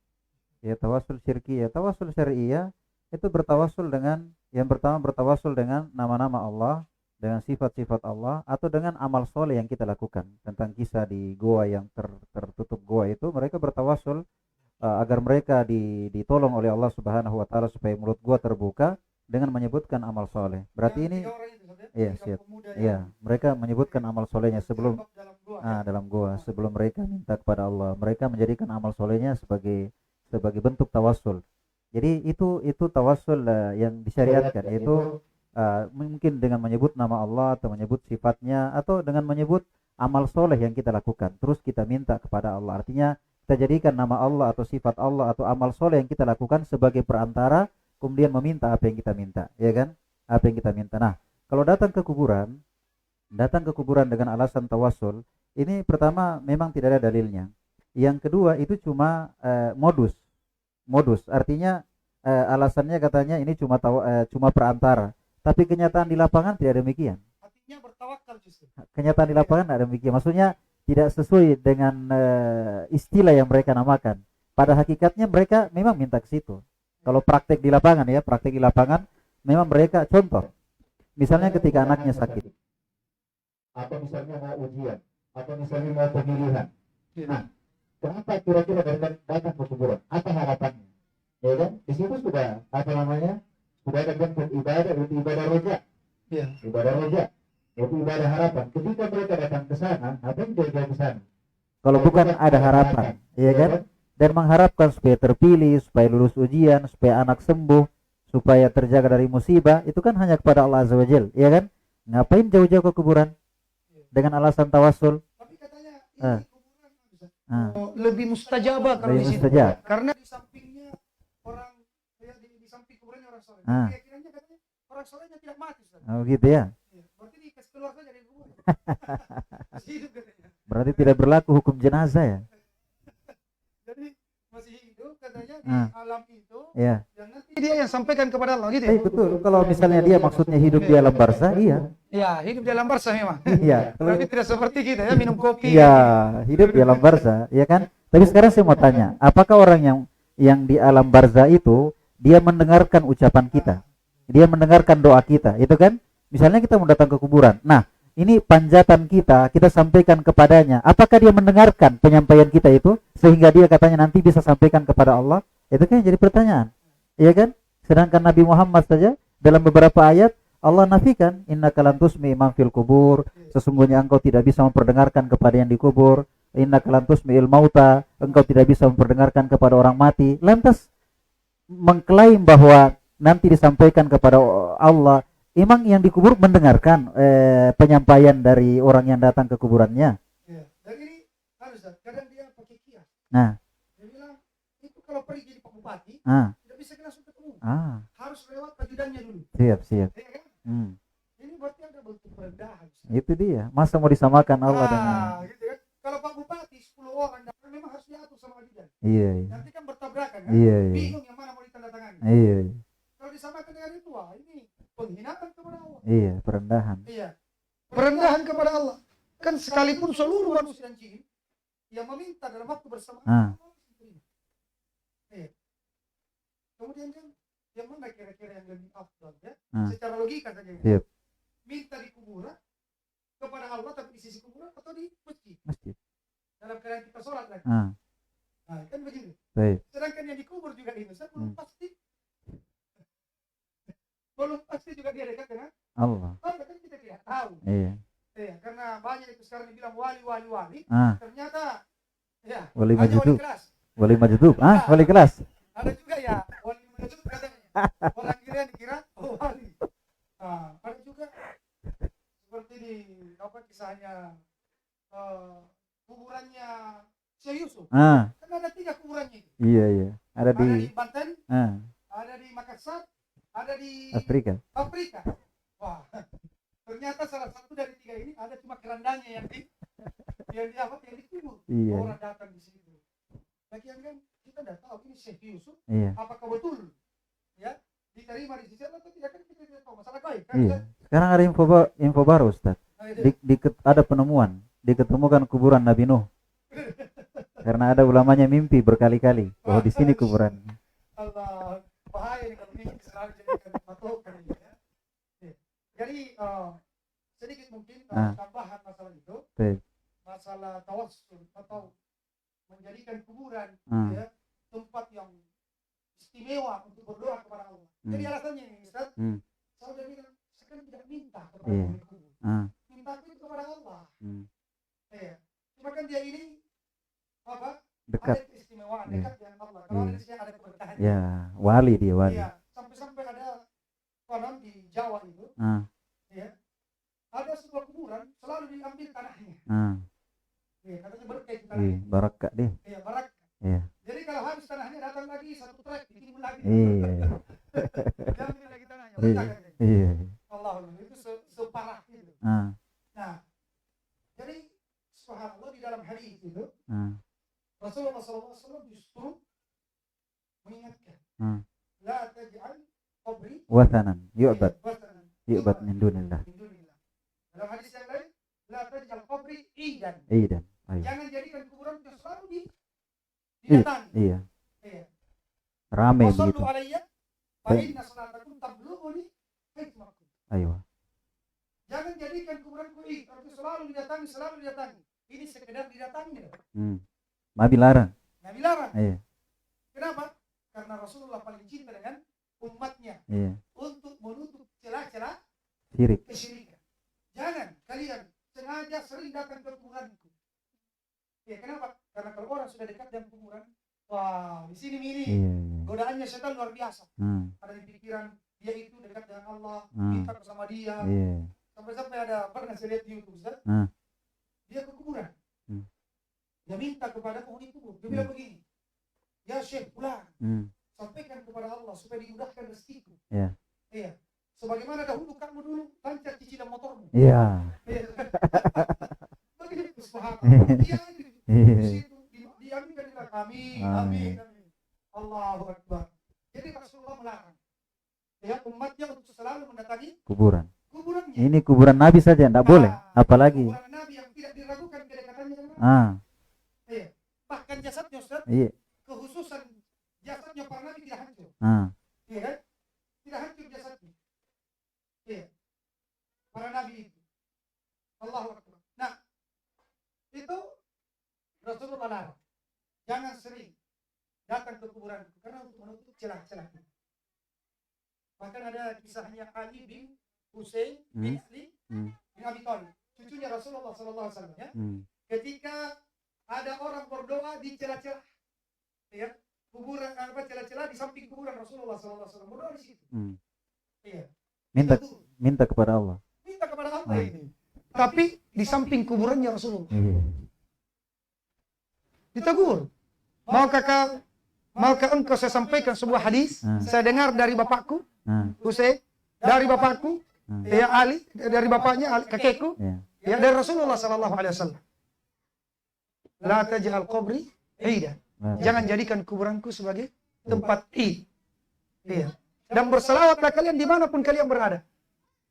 Ya, tawassul syirkiyah. Tawassul syar'iyah itu bertawassul dengan, yang pertama bertawassul dengan nama-nama Allah, dengan sifat-sifat Allah, atau dengan amal soleh yang kita lakukan. Tentang kisah di goa yang tertutup goa itu, mereka bertawassul agar mereka ditolong oleh Allah Subhanahu wa taala supaya mulut gua terbuka dengan menyebutkan amal soleh. Berarti ini iya, siap. Iya, mereka menyebutkan amal solehnya sebelum dalam gua, sebelum mereka minta kepada Allah. Mereka menjadikan amal solehnya sebagai bentuk tawassul. Jadi itu tawassul yang disyariatkan, yaitu mungkin dengan menyebut nama Allah atau menyebut sifatnya atau dengan menyebut amal soleh yang kita lakukan. Terus kita minta kepada Allah. Artinya kita jadikan nama Allah atau sifat Allah atau amal soleh yang kita lakukan sebagai perantara, kemudian meminta apa yang kita minta, ya kan? Apa yang kita minta. Nah, kalau datang ke kuburan dengan alasan tawassul, ini pertama memang tidak ada dalilnya. Yang kedua itu cuma modus. Artinya alasannya katanya ini cuma perantara. Tapi kenyataan di lapangan tidak demikian. Artinya bertawakal justru. Kenyataan di lapangan tidak demikian. Maksudnya tidak sesuai dengan istilah yang mereka namakan. Pada hakikatnya mereka memang minta ke situ. Kalau praktek di lapangan memang mereka contoh. Misalnya ketika anaknya sakit, atau misalnya mau ujian, atau misalnya mau pemilihan. Nah, kenapa kira-kira datang ke kuburan? Apa harapannya? Ya kan? Di situ sudah sudah ada bentuk ibadah, itu ibadah roja. Iya. Ibadah roja, itu ibadah harapan. Ketika mereka datang ke sana, apa yang dia ke sana? kalau bukan ada harapan, ya kan? Dan mengharapkan supaya terpilih, supaya lulus ujian, supaya anak sembuh, supaya terjaga dari musibah, itu kan hanya kepada Allah Azza wa Jalla, ya kan? Ngapain jauh-jauh ke kuburan dengan alasan tawassul? Tapi katanya Ah. ini kuburan lebih mustajabah kalau Lebih di situ. mustajab. Karena di sampingnya orang ya, di samping kuburannya orang soleh. Keyakinannya katanya orang solehnya tidak mati. Ustaz. Oh gitu ya. Berarti dikasih keluar saja dari kubur. Masih hidup katanya. Berarti tidak berlaku hukum jenazah ya. Jadi masih hidup katanya di alam itu. Ya. Yang nanti dia yang sampaikan kepada Allah gitu ya. Betul. Kalau misalnya dia maksudnya hidup di alam barzah, iya. Ya, hidup di alam barzah memang. Iya. Tapi tidak seperti kita ya minum kopi. Iya, hidup di alam barzah, ya kan? Tapi sekarang saya mau tanya, apakah orang yang di alam barzah itu dia mendengarkan ucapan kita? Dia mendengarkan doa kita, itu kan? Misalnya kita mau datang ke kuburan. Nah, ini panjatan kita sampaikan kepadanya. Apakah dia mendengarkan penyampaian kita itu sehingga dia katanya nanti bisa sampaikan kepada Allah? Itu kan jadi pertanyaan. Iya kan? Sedangkan Nabi Muhammad saja dalam beberapa ayat Allah nafikan, innaka lan tusmi man fil kubur, sesungguhnya engkau tidak bisa memperdengarkan kepada yang dikubur. Innaka lan tusmi'il mauta, engkau tidak bisa memperdengarkan kepada orang mati. Lantas mengklaim bahwa nanti disampaikan kepada Allah. Emang yang dikubur mendengarkan penyampaian dari orang yang datang ke kuburannya? Ya. Dan ini harus kadang dia pakai kias. Nah, Dia bilang itu kalau pergi jadi Pak Bupati tidak bisa langsung ketemu. Harus lewat ajudannya dulu. Siap. Ya kan? Ini berarti ada bentuk perendahan. Itu dia. Masa mau disamakan Allah dengan? Gitu kan? Kalau Pak Bupati 10 orang datang memang harus diatur sama ajudan. Iya. Nanti kan bertabrakan kan? Iya. Bingung yang mana mau ditandatangani. Iya. Kalau disamakan dengan itu, ini penghinaan kepada Allah. Iya, perendahan. Iya. Perendahan kepada Allah. Kan sekalipun seluruh manusia dan jin yang meminta dalam waktu bersamaan. Iya. Kemudian yang mana kira-kira yang lebih afdal ya? Secara logika saja. Siap. Minta di kuburan kepada Allah tapi di sisi kuburan atau di masjid? Masjid. Dalam keadaan kita sholat lagi. Nah, Kan begitu. baik. Sedangkan yang dikubur juga ini, belum pasti juga dia dekat dengan Allah. kan kita tidak tahu. Iya. Iya, karena banyak itu sekarang dibilang wali. Ternyata ya Wali hanya majdub. kelas. Wali majdub. Wali kelas. Ada juga ya wali majdub katanya. Orang dikira wali. Ada juga seperti di kisahnya kuburannya Syekh Yusuf. Kan ada 3 kuburannya. Iya. Ada di Banten, ada di Makassar, ada di Afrika. Wah, ternyata salah satu dari 3 ini ada cuma kerandanya yang dikubur. Iya. Orang datang di situ. Bagian kan kita tidak tahu ini Syekh Yusuf. Iya. Apakah betul ya diterima di sisi atau tidak, kan kita tidak tahu, masalah gaib kan. Iya. Sekarang ada info baru, Ustaz. Ada penemuan, diketemukan kuburan Nabi Nuh. Karena ada ulamanya mimpi berkali-kali bahwa di sini kuburan. Allah, bahaya nih kalau mimpi selalu jadikan patokan ini ya. Jadi sedikit mungkin tambahan masalah itu. Masalah tawassul atau menjadikan kuburan ya, tempat yang istimewa untuk berdoa kepada Allah. Jadi alasannya ini Ustaz, saya udah bilang sekarang tidak minta kepada kubur. Minta itu kepada Allah. Ya. Cuma kan dia ini Dekat. ada keistimewaan, dekat dengan Allah. Kalau ada di sini ada keberkahan. Ya, wali dia, wali. Iya, sampai ada konon di Jawa itu. Ya. Ada sebuah kuburan selalu diambil tanahnya. Iya, katanya berkah itu tanahnya. Barakah deh. Iya, barakah. Iya. Jadi kalau habis tanahnya datang lagi satu trek dikirim lagi. Iya. Diambil lagi tanahnya. Berkah katanya. Iya. Allah itu separah itu. Nah, jadi subhanallah di dalam hadis itu Rasulullah SAW justru mengingatkan la taj'al qabri Wathanan yu'bad wathanan min dunillah. Dalam hadis yang lain la taj'al qabri idan. Jangan jadikan kuburan itu selalu didatangi. Iya. Ramai begitu. Wasallu alayya fa inna salatakum tablughuni haitsu. Ayo. Jangan jadikan kuburanku itu selalu didatangi. Ini sekedar didatangi. Nabi larang. Iya. Kenapa? Karena Rasulullah paling cinta dengan umatnya. Iya. Untuk menutup celah-celah Syirik. kesyirikan. Jangan kalian sengaja sering datang ke kuburanku. Ya, kenapa? Karena kalau orang sudah dekat dengan kuburan, wah, di sini ini godaannya setan luar biasa. Ada di pikiran dia itu dekat dengan Allah, minta bersama dia. Sampai-sampai pernah saya lihat di YouTube, Ustaz. Dia ke kuburan. Dia minta kepada penghuni kubur. Dia bilang begini, ya Syekh, pulang. Sampaikan kepada Allah supaya dimudahkan rezekiku. Ya. Iya. Sebagaimana dahulu kamu dulu lancar cicilan motormu. Iya. Iya. Begitu, subhanallah. Dia di situ diaminkan dengan kami. Amin. Allahu Akbar. Jadi Rasulullah melarang ya umatnya untuk selalu mendatangi Kuburannya. kuburannya. Ini kuburan Nabi saja tidak boleh, apalagi. Kuburan Nabi yang tidak diragukan kedekatannya dengan Nabi. Ah, Iya. Bahkan jasadnya Ustaz, iya. kekhususan jasadnya para Nabi tidak hancur. Ah, Iya kan? Tidak hancur jasadnya. Iya. Para Nabi itu. Allahu Akbar. Nah, itu Rasulullah larang. Jangan sering datang ke kuburan karena untuk menutup celah-celah. Bahkan ada kisahnya Ali bin Husain bin Ali bin Abi Thalib, cucunya Rasulullah sallallahu alaihi wasallam ya. Ketika ada orang berdoa di celah-celah ya, kuburan celah-celah di samping kuburan Rasulullah sallallahu alaihi wasallam, berdoa di situ. Iya. minta kepada Allah. Minta kepada Allah ini. Tapi di samping kuburannya Rasulullah. Ditegur. Maukah engkau saya sampaikan sebuah hadis? Saya dengar dari bapakku, Husain, dari bapakku, ya Ali, dari bapaknya Ali, kakekku, ya dari Rasulullah sallallahu alaihi wasallam. La taj'al qabri ida. Jangan jadikan kuburanku sebagai tempat id. Iya. Dan berselawatlah kalian dimanapun kalian berada.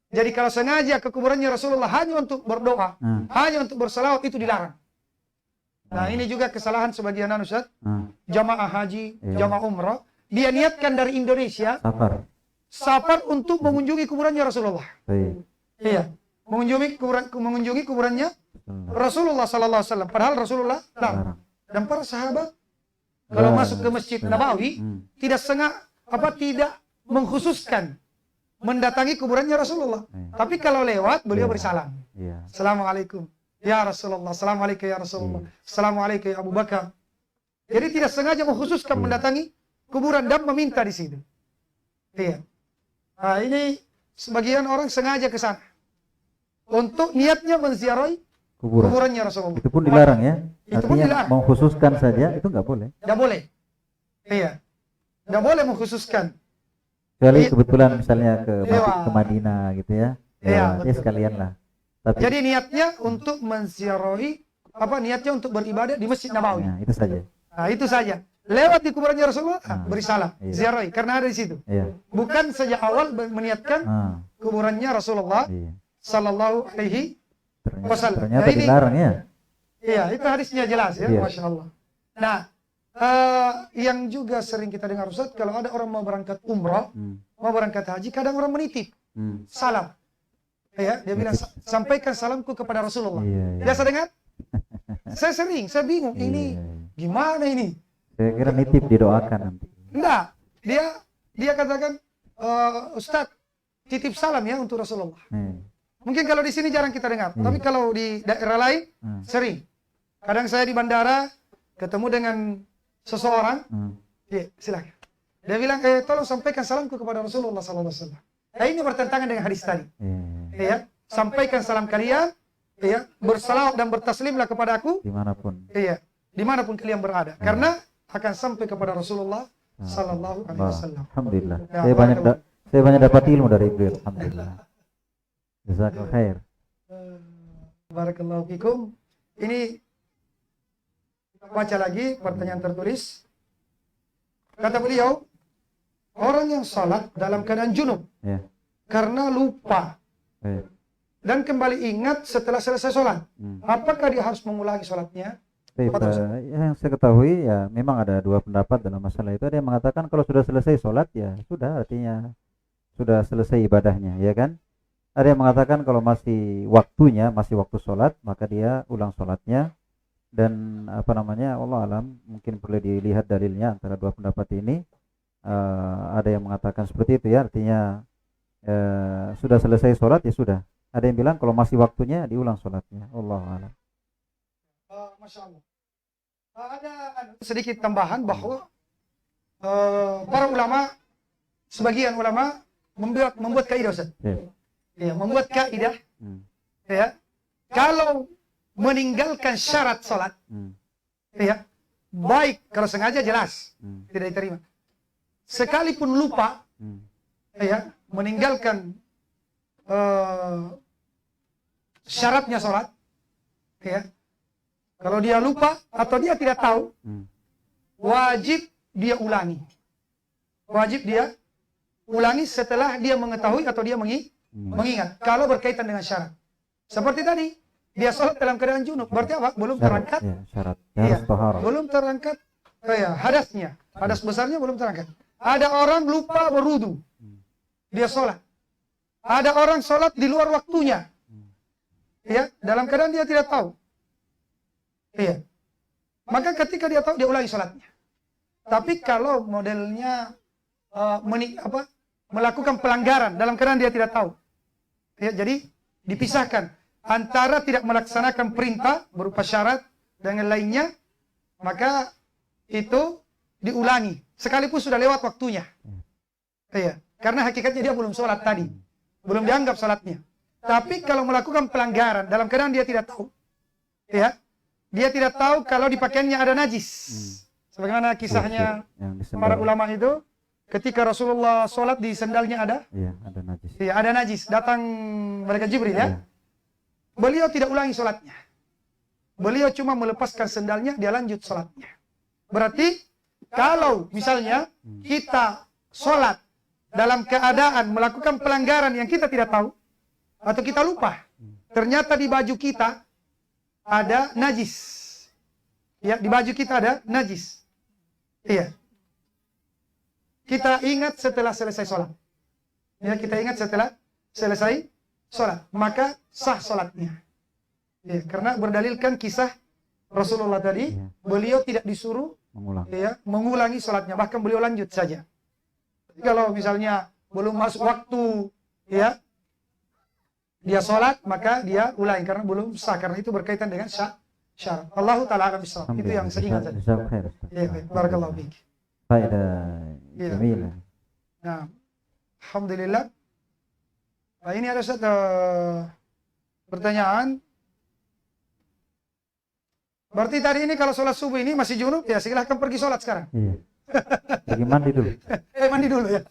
Jadi kalau sengaja ke kuburannya Rasulullah hanya untuk berdoa, hanya untuk berselawat, itu dilarang. Nah ini juga kesalahan sebagian Ustaz, jamaah haji, jamaah umrah, dia niatkan dari Indonesia safar untuk mengunjungi kuburannya Rasulullah. Iya, mengunjungi kuburannya Rasulullah sallallahu alaihi wasallam. Padahal Rasulullah larang. Dan para sahabat kalau masuk ke Masjid Nabawi tidak tidak mengkhususkan mendatangi kuburannya Rasulullah. Tapi kalau lewat beliau bersalam. Assalamualaikum ya Rasulullah, assalamualaikum ya Rasulullah, assalamualaikum ya Abu Bakar. Jadi tidak sengaja mengkhususkan mendatangi kuburan dan meminta di situ. Iya. Nah ini sebagian orang sengaja ke sana untuk niatnya menziarahi kuburannya Rasulullah. Itu pun dilarang ya. Itu pun dilarang. Mengkhususkan saja itu nggak boleh. Nggak boleh. Iya. Nggak boleh mengkhususkan. Kecuali kebetulan misalnya ke Madinah gitu ya. Ya sekalian lah. Tapi, jadi niatnya untuk menziarahi, niatnya untuk beribadah di Masjid Nabawi. Nah, itu saja. Nah, itu saja. Lewat di kuburannya Rasulullah, beri salam, ziarahi karena ada di situ. Bukan sejak awal meniatkan kuburannya Rasulullah sallallahu alaihi wasallam. Ternyata dilarang ya. Iya, itu hadisnya jelas ya, Masya Allah. Nah, yang juga sering kita dengar Ustaz, kalau ada orang mau berangkat umrah, mau berangkat haji, kadang orang menitip salam. Ya, dia bilang sampaikan salamku kepada Rasulullah. Biasa dengar? Saya bingung ini gimana ini? Saya kira nitip didoakan nanti. Enggak, dia katakan Ustaz titip salam ya untuk Rasulullah. Mungkin kalau di sini jarang kita dengar, tapi kalau di daerah lain sering. Kadang saya di bandara ketemu dengan seseorang, silakan. Dia bilang tolong sampaikan salamku kepada Rasulullah sallallahu alaihi wasallam. Nah, ini bertentangan dengan hadis tadi. Ya, sampaikan salam kalian, ya, bersalawat dan bertaslimlah kepada aku dimanapun. Iya, dimanapun kalian berada. Karena akan sampai kepada Rasulullah sallallahu alaihi wasallam. Alhamdulillah. Saya banyak dapat ilmu dari beliau. Alhamdulillah. Jazakallahu khair. Barakallahu fikum. Ini baca lagi pertanyaan tertulis. Kata beliau, orang yang salat dalam keadaan junub karena lupa dan kembali ingat setelah selesai sholat, apakah dia harus mengulangi sholatnya? Yang saya ketahui ya memang ada dua pendapat dalam masalah itu. Ada yang mengatakan kalau sudah selesai sholat ya sudah, artinya sudah selesai ibadahnya, ya kan? Ada yang mengatakan kalau masih waktunya, masih waktu sholat, maka dia ulang sholatnya. Dan Allah alam, mungkin perlu dilihat dalilnya antara dua pendapat ini. Ada yang mengatakan seperti itu ya, artinya sudah selesai sholat ya sudah. Ada yang bilang kalau masih waktunya diulang sholatnya. Allahu a'lam. Masya Allah. Ada sedikit tambahan bahwa para ulama, sebagian ulama membuat kaidah Ustaz. Ya, membuat kaidah. Ya, kalau meninggalkan syarat sholat, Ya, baik kalau sengaja jelas tidak diterima. Sekalipun lupa, ya, meninggalkan syaratnya sholat, ya, kalau dia lupa atau dia tidak tahu, wajib dia ulangi. Wajib dia ulangi setelah dia mengetahui atau dia mengingat. Kalau berkaitan dengan syarat. Seperti tadi, dia sholat dalam keadaan junub. Berarti apa? Belum terangkat. Ya, syarat. Iya, Harus taharah. belum terangkat hadasnya. Hadas besarnya belum terangkat. Ada orang lupa berwudu. Dia sholat. Ada orang sholat di luar waktunya. Ya, dalam keadaan dia tidak tahu. Iya. Maka ketika dia tahu, dia ulangi sholatnya. Tapi kalau modelnya melakukan pelanggaran dalam keadaan dia tidak tahu, ya, jadi dipisahkan antara tidak melaksanakan perintah berupa syarat dengan lainnya, maka itu diulangi sekalipun sudah lewat waktunya. Ya, karena hakikatnya dia belum sholat tadi, belum dianggap sholatnya. Tapi kalau melakukan pelanggaran dalam keadaan dia tidak tahu, ya, dia tidak tahu kalau di pakaiannya ada najis. Sebagaimana kisahnya para ulama itu, ketika Rasulullah sholat di sendalnya ada? Iya, ada najis. Iya, ada najis. Datang malaikat Jibril, ya. Beliau tidak ulangi sholatnya. Beliau cuma melepaskan sendalnya, dia lanjut sholatnya. Berarti, kalau misalnya kita sholat dalam keadaan melakukan pelanggaran yang kita tidak tahu, atau kita lupa, ternyata di baju kita ada najis. Ya, di baju kita ada najis. Iya. Kita ingat setelah selesai sholat. Ya, kita ingat setelah selesai sholat. Maka sah sholatnya. Ya, karena berdalilkan kisah Rasulullah tadi, beliau tidak disuruh mengulangi sholatnya. Bahkan beliau lanjut saja. Kalau misalnya belum masuk waktu, ya, dia sholat, maka dia ulangi. Karena belum sah. Karena itu berkaitan dengan syarat. Allahu ta'ala alam bisawab. Itu yang saya ingat saja. Ya, barakallahu fiik. Faedah jamilah. Nah, alhamdulillah. Nah, ini ada satu pertanyaan. Berarti tadi ini kalau sholat subuh ini masih junub, ya silahkan pergi sholat sekarang. Iya. Pergi mandi dulu. Mandi dulu ya.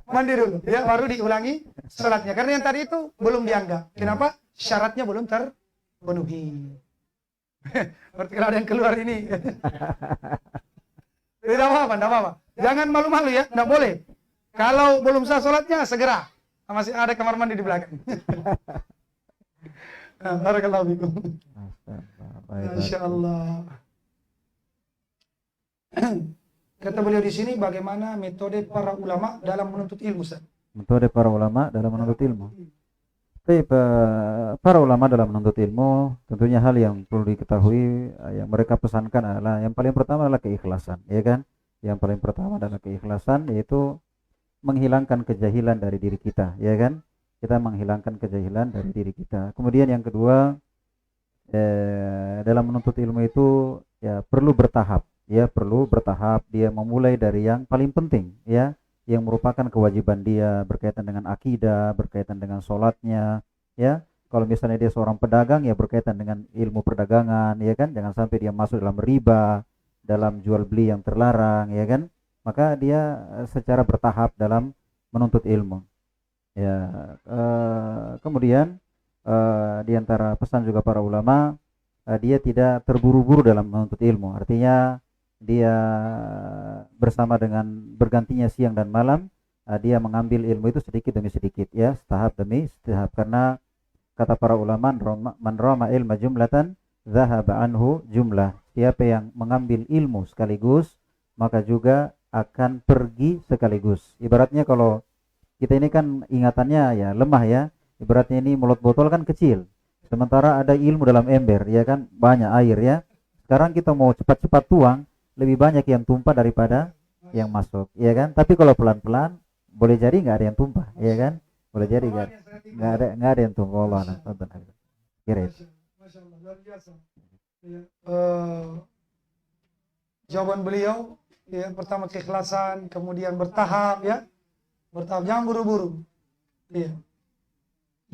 Mandi dulu, ya, baru diulangi sholatnya. Karena yang tadi itu belum dianggap. Kenapa? Syaratnya belum terpenuhi. Berarti kalau ada yang keluar ini. Tidak apa-apa. Jangan malu-malu ya, tidak boleh. Kalau belum sah sholatnya, segera. Masih ada kamar mandi di belakang. Barakallahu fikum. Masya Allah. Kata beliau di sini, bagaimana metode para ulama dalam menuntut ilmu, Ustaz? Metode para ulama dalam menuntut ilmu. Tapi para ulama dalam menuntut ilmu, tentunya hal yang perlu diketahui, yang mereka pesankan adalah yang paling pertama adalah keikhlasan, ya kan? Yang paling pertama adalah keikhlasan, yaitu menghilangkan kejahilan dari diri kita, ya kan? Kita menghilangkan kejahilan dari diri kita. Kemudian yang kedua, dalam menuntut ilmu itu ya perlu bertahap, ya perlu bertahap. Dia memulai dari yang paling penting, ya, yang merupakan kewajiban dia berkaitan dengan akidah, berkaitan dengan sholatnya, ya. Kalau misalnya dia seorang pedagang, ya berkaitan dengan ilmu perdagangan, ya kan. Jangan sampai dia masuk dalam riba, dalam jual beli yang terlarang, ya kan. Maka dia secara bertahap dalam menuntut ilmu. Ya, kemudian di antara pesan juga para ulama, dia tidak terburu-buru dalam menuntut ilmu. Artinya dia bersama dengan bergantinya siang dan malam, dia mengambil ilmu itu sedikit demi sedikit, ya, tahap demi tahap. Karena kata para ulama, man rama ilma jumlatan dhahaba anhu jumlah. Siapa yang mengambil ilmu sekaligus, maka juga akan pergi sekaligus. Ibaratnya kalau kita ini kan ingatannya ya lemah, ya. Ibaratnya ini mulut botol kan kecil, sementara ada ilmu dalam ember, ya kan, banyak air, ya. Sekarang kita mau cepat-cepat tuang, lebih banyak yang tumpah daripada yang masuk, ya kan. Tapi kalau pelan-pelan, boleh jadi nggak ada yang tumpah, ya kan. Boleh jadi nggak ada yang tumpah. Allah kira itu. Masya Allah, luar biasa. Ya. Jawaban beliau, ya, pertama keikhlasan, kemudian bertahap, ya, bertahap, jangan buru-buru. Ya.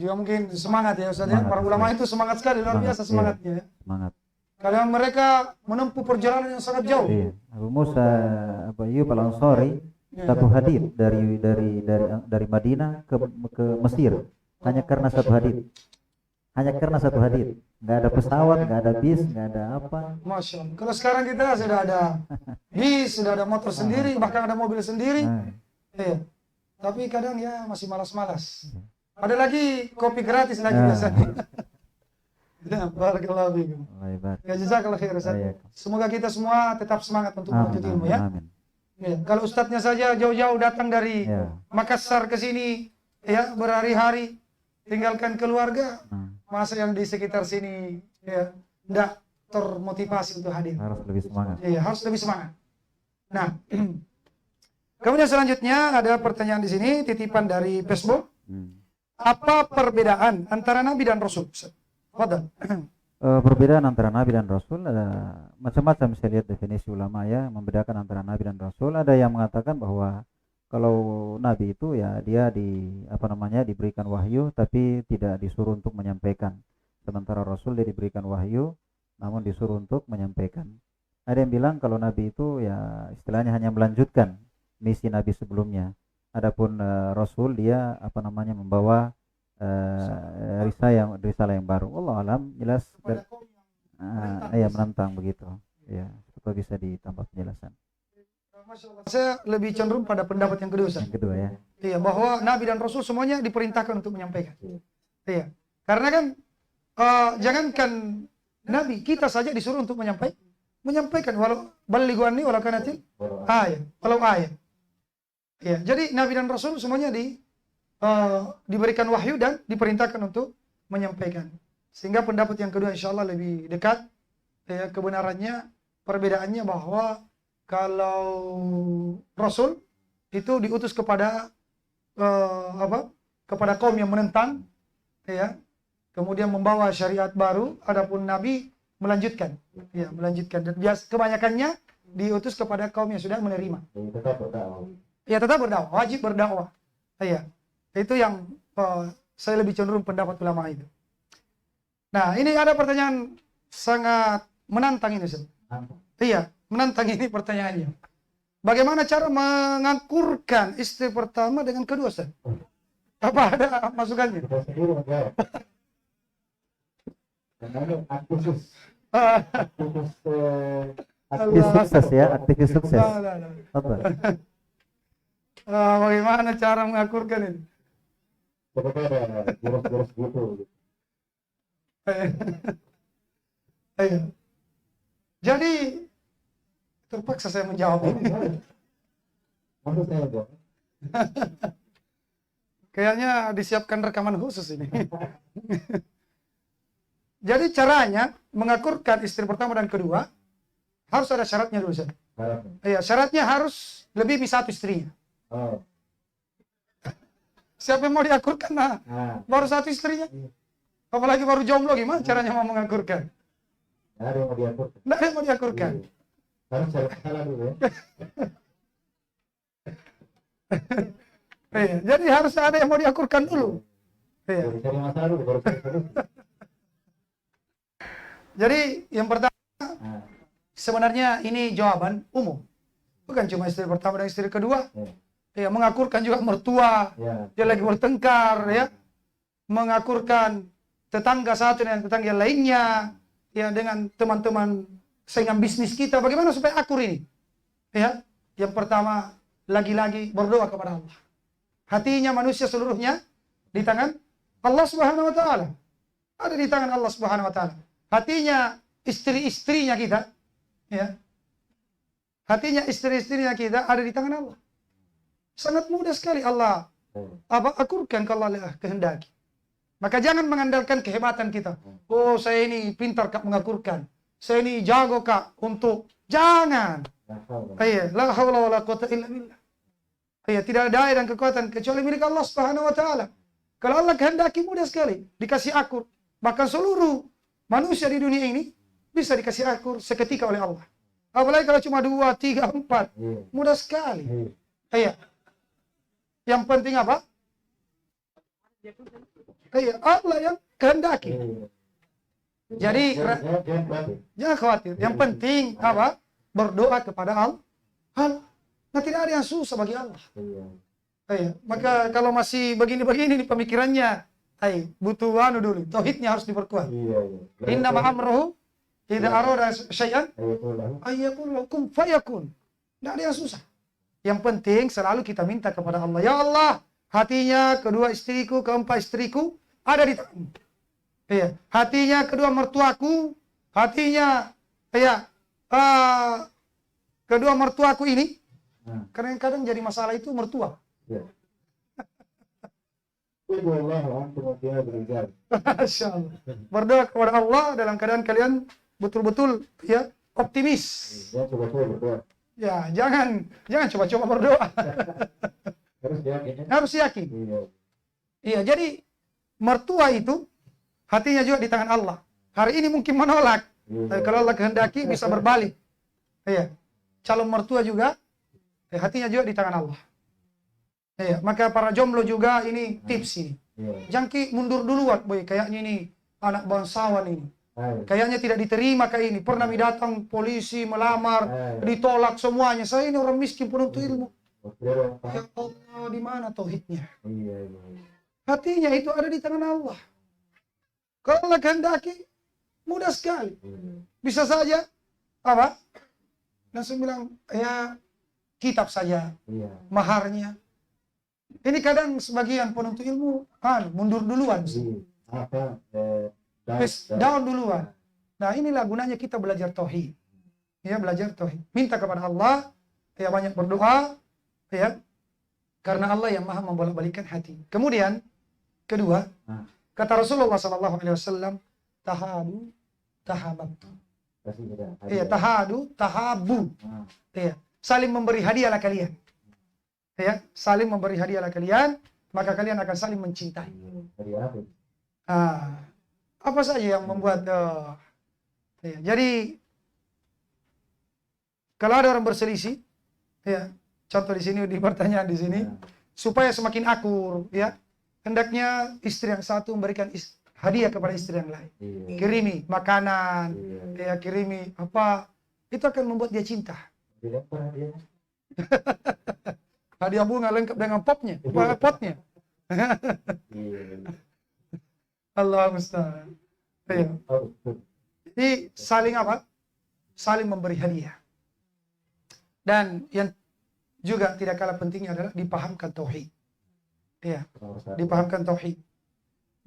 Juga mungkin semangat, ya Ustaz, ya. Para ulama itu semangat sekali, luar biasa semangatnya. Semangat. Karena mereka menempuh perjalanan yang sangat jauh. Iya. Abu Musa Abu Ayyub Al-Ansari satu hadis dari Madinah ke Mesir hanya karena satu hadis. Hanya karena satu hadis. Nggak ada pesawat, nggak ada bis, nggak ada apa. Masya Allah. Kalau sekarang kita sudah ada bis, sudah ada motor sendiri, bahkan ada mobil sendiri. Nah, Iya. Tapi kadang ya masih malas-malas. Ada lagi kopi gratis lagi Ah. biasanya. Ya, barakallahu fiikum. Lebar. Ya, jazakallah khair Ustaz. Iya. Semoga kita semua tetap semangat untuk menuntut ilmu ya. Amin. Ya, kalau ustadznya saja jauh-jauh datang dari Ya. Makassar ke sini, ya berhari-hari, tinggalkan keluarga, Nah, masa yang di sekitar sini, ya, tidak termotivasi untuk hadir. harus lebih semangat. Iya, harus lebih semangat. Nah, kemudian selanjutnya ada pertanyaan di sini, titipan dari Facebook. Apa perbedaan antara Nabi dan Rasul? Fadal. Perbedaan antara Nabi dan Rasul ada macam-macam. Saya lihat definisi ulama ya, membedakan antara Nabi dan Rasul. Ada yang mengatakan bahwa kalau Nabi itu ya dia diberikan wahyu tapi tidak disuruh untuk menyampaikan. Sementara Rasul dia diberikan wahyu namun disuruh untuk menyampaikan. Ada yang bilang kalau Nabi itu ya istilahnya hanya melanjutkan misi Nabi sebelumnya. Adapun Rasul dia membawa risalah yang baru. Allah alam jelas menantang begitu. Ya, supaya bisa ditambah penjelasan. Saya lebih cenderung pada pendapat yang kedua, Ustaz. Yang kedua ya. Iya, bahwa Nabi dan Rasul semuanya diperintahkan untuk menyampaikan. Iya. Karena kan jangankan Nabi, kita saja disuruh untuk menyampaikan walau balighu anni walau kanatil ayat, walau ayat. Ya, jadi Nabi dan Rasul semuanya diberikan wahyu dan diperintahkan untuk menyampaikan. Sehingga pendapat yang kedua insya Allah lebih dekat ya, kebenarannya, perbedaannya bahwa kalau Rasul itu diutus kepada kepada kaum yang menentang, ya, kemudian membawa syariat baru. Adapun Nabi melanjutkan, ya, melanjutkan. Dan kebanyakannya diutus kepada kaum yang sudah menerima. Tetap berdakwah. Ya, tetap berdakwah, wajib berdakwah. Ya, itu yang saya lebih cenderung pendapat ulama itu. Nah, ini ada pertanyaan sangat menantang ini, Ustaz. Iya, menantang ini pertanyaannya. Bagaimana cara mengakurkan istri pertama dengan kedua, Ustaz? Apa ada masukannya? Kita sendiri menjawab. Namanya aktivis. Aktivis sukses ya, aktivis sukses. Apa? Bagaimana cara mengakurkan ini? Seperti ada jurus-jurus gitu. Ayo. Jadi terpaksa saya menjawab ini. Maksud saya jawab. Kayaknya disiapkan rekaman khusus ini. Jadi caranya mengakurkan istri pertama dan kedua harus ada syaratnya dulu, Ustaz. Iya, syaratnya harus lebih dari satu istrinya. Oh. Siapa yang mau diakurkan? Nah, baru satu istrinya. Apalagi baru jomblo, gimana caranya mau mengakurkan? Nggak ada yang mau diatur. Nggak ada yang mau diakurkan. Harus cari salah dulu ya. Iya, jadi harus ada yang mau diakurkan dulu. Iya. Cari masalah dulu baru cari solusi. Jadi yang pertama sebenarnya ini jawaban umum. Bukan cuma istri pertama dan istri kedua. Ya, mengakurkan juga mertua. Ya. Dia lagi bertengkar, ya. Mengakurkan tetangga satu dengan tetangga lainnya, ya, dengan teman-teman saingan bisnis kita. Bagaimana supaya akur ini? Ya, yang pertama lagi-lagi berdoa kepada Allah. Hatinya manusia seluruhnya di tangan Allah Subhanahu wa taala. Ada di tangan Allah Subhanahu wa taala. Hatinya istri-istrinya kita, ya. Hatinya istri-istrinya kita ada di tangan Allah. Sangat mudah sekali Allah akurkan kalau Allah kehendaki. Maka jangan mengandalkan kehebatan kita. Oh, saya ini pintar Kak mengakurkan. Saya ini jago Kak untuk. Jangan. Iya, la haula wala quwata illa billah. Iya, tidak ada daya dan kekuatan kecuali milik Allah Subhanahu wa taala. Kalau Allah kehendaki mudah sekali dikasih akur. Bahkan seluruh manusia di dunia ini bisa dikasih akur seketika oleh Allah. Apalagi kalau cuma 2, 3, 4. Mudah sekali. Iya. Yang penting apa? Iya, Allah yang kehendaki. Jadi Jangan khawatir. jangan khawatir. Yang penting apa? Berdoa kepada Allah. Nah, tidak ada yang susah bagi Allah. Iya. Maka kalau masih begini-begini nih pemikirannya, butuh dulu. Tauhidnya harus diperkuat. Iya. Inna ma'amruhu idza arada syai'an Ayatullah. ayyakun lakum fayakun. Tidak ada yang susah. Yang penting selalu kita minta kepada Allah. Ya Allah, hatinya kedua istriku, keempat istriku ada di tangan. Hatinya kedua mertuaku, hatinya kedua mertuaku ini. Kadang-kadang jadi masalah itu mertua. Iya. Udullah wa antum fiha birijal. Masya Allah. Berdoa kepada Allah dalam keadaan kalian betul-betul optimis. Ya, coba-coba berdoa. Ya, jangan coba-coba berdoa. Harus yakin. Harus yakin. Iya. Iya, jadi mertua itu hatinya juga di tangan Allah. Hari ini mungkin menolak. Tapi kalau Allah kehendaki bisa berbalik. Iya. Calon mertua juga hatinya juga di tangan Allah. Iya, maka para jomblo juga ini tips ini. Iya. Jangki mundur duluan, boy. Kayaknya ini anak bangsawan ini. Ayo. Kayaknya tidak diterima kayak ini. Pernah datang polisi melamar, ditolak semuanya. Saya ini orang miskin penuntut ilmu. Ya Allah, di mana tauhidnya? Iya. Hatinya itu ada di tangan Allah. Kalau Allah kehendaki, mudah sekali. Bisa saja apa? Langsung bilang, ya kitab saja, Iya. maharnya. Ini kadang sebagian penuntut ilmu mundur duluan. Apa? Down duluan. Nah, inilah gunanya kita belajar tauhid. Ya, belajar tauhid. Minta kepada Allah, banyak berdoa, karena Allah yang Maha membolak-balikkan hati. Kemudian kedua, kata Rasulullah SAW, tahadu, tahabatu. Tahadu, tahabu. Saling memberi hadiahlah kalian. Saling memberi hadiahlah kalian, maka kalian akan saling mencintai. Apa saja yang membuat jadi kalau ada orang berselisih, contoh di sini, di pertanyaan di sini, supaya semakin akur, hendaknya istri yang satu memberikan hadiah kepada istri yang lain. Kirimi makanan, kirimi apa, itu akan membuat dia cinta. Hadiah bunga lengkap dengan potnya. Allah musta'an. Jadi saling apa? Saling memberi hadiah. Dan yang juga tidak kalah pentingnya adalah dipahamkan tauhid. Dipahamkan tauhid.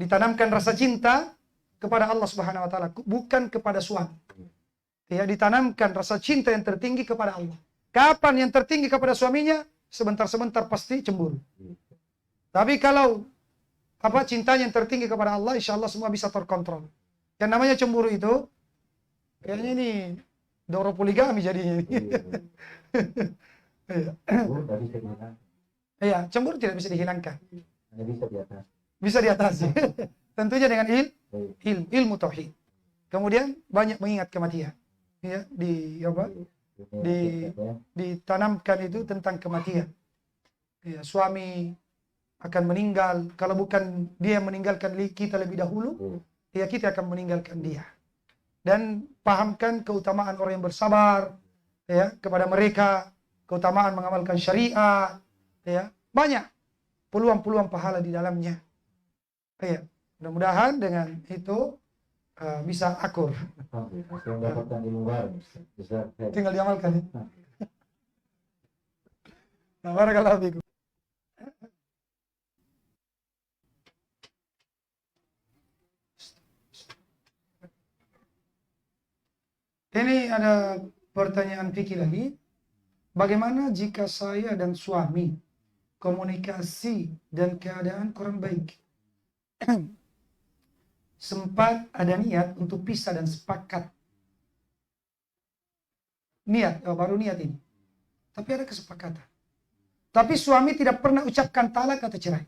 Ditanamkan rasa cinta kepada Allah Subhanahu wa taala, bukan kepada suami. Ditanamkan rasa cinta yang tertinggi kepada Allah. Kapan yang tertinggi kepada suaminya? Sebentar-sebentar pasti cemburu. Tapi kalau cintanya yang tertinggi kepada Allah, insya Allah semua bisa terkontrol. Yang namanya cemburu itu, kayaknya ini doro poligami jadinya. Cemburu tidak bisa dihilangkan. Bisa diatasi. Tentunya dengan ilmu tauhid. Kemudian banyak mengingat kematian. Ditanamkan itu tentang kematian. Suami akan meninggal, kalau bukan dia meninggalkan kita lebih dahulu, kita akan meninggalkan dia. Dan pahamkan keutamaan orang yang bersabar, kepada mereka, keutamaan mengamalkan syariat, banyak peluang-peluang pahala di dalamnya. Mudah-mudahan dengan itu bisa akur. Tinggal diamalkan. Nah, barakallahu fikum. Ini ada pertanyaan fikih lagi. Bagaimana jika saya dan suami komunikasi dan keadaan kurang baik? Sempat ada niat untuk pisah dan sepakat. Baru niat ini. Tapi ada kesepakatan. Tapi suami tidak pernah ucapkan talak atau cerai.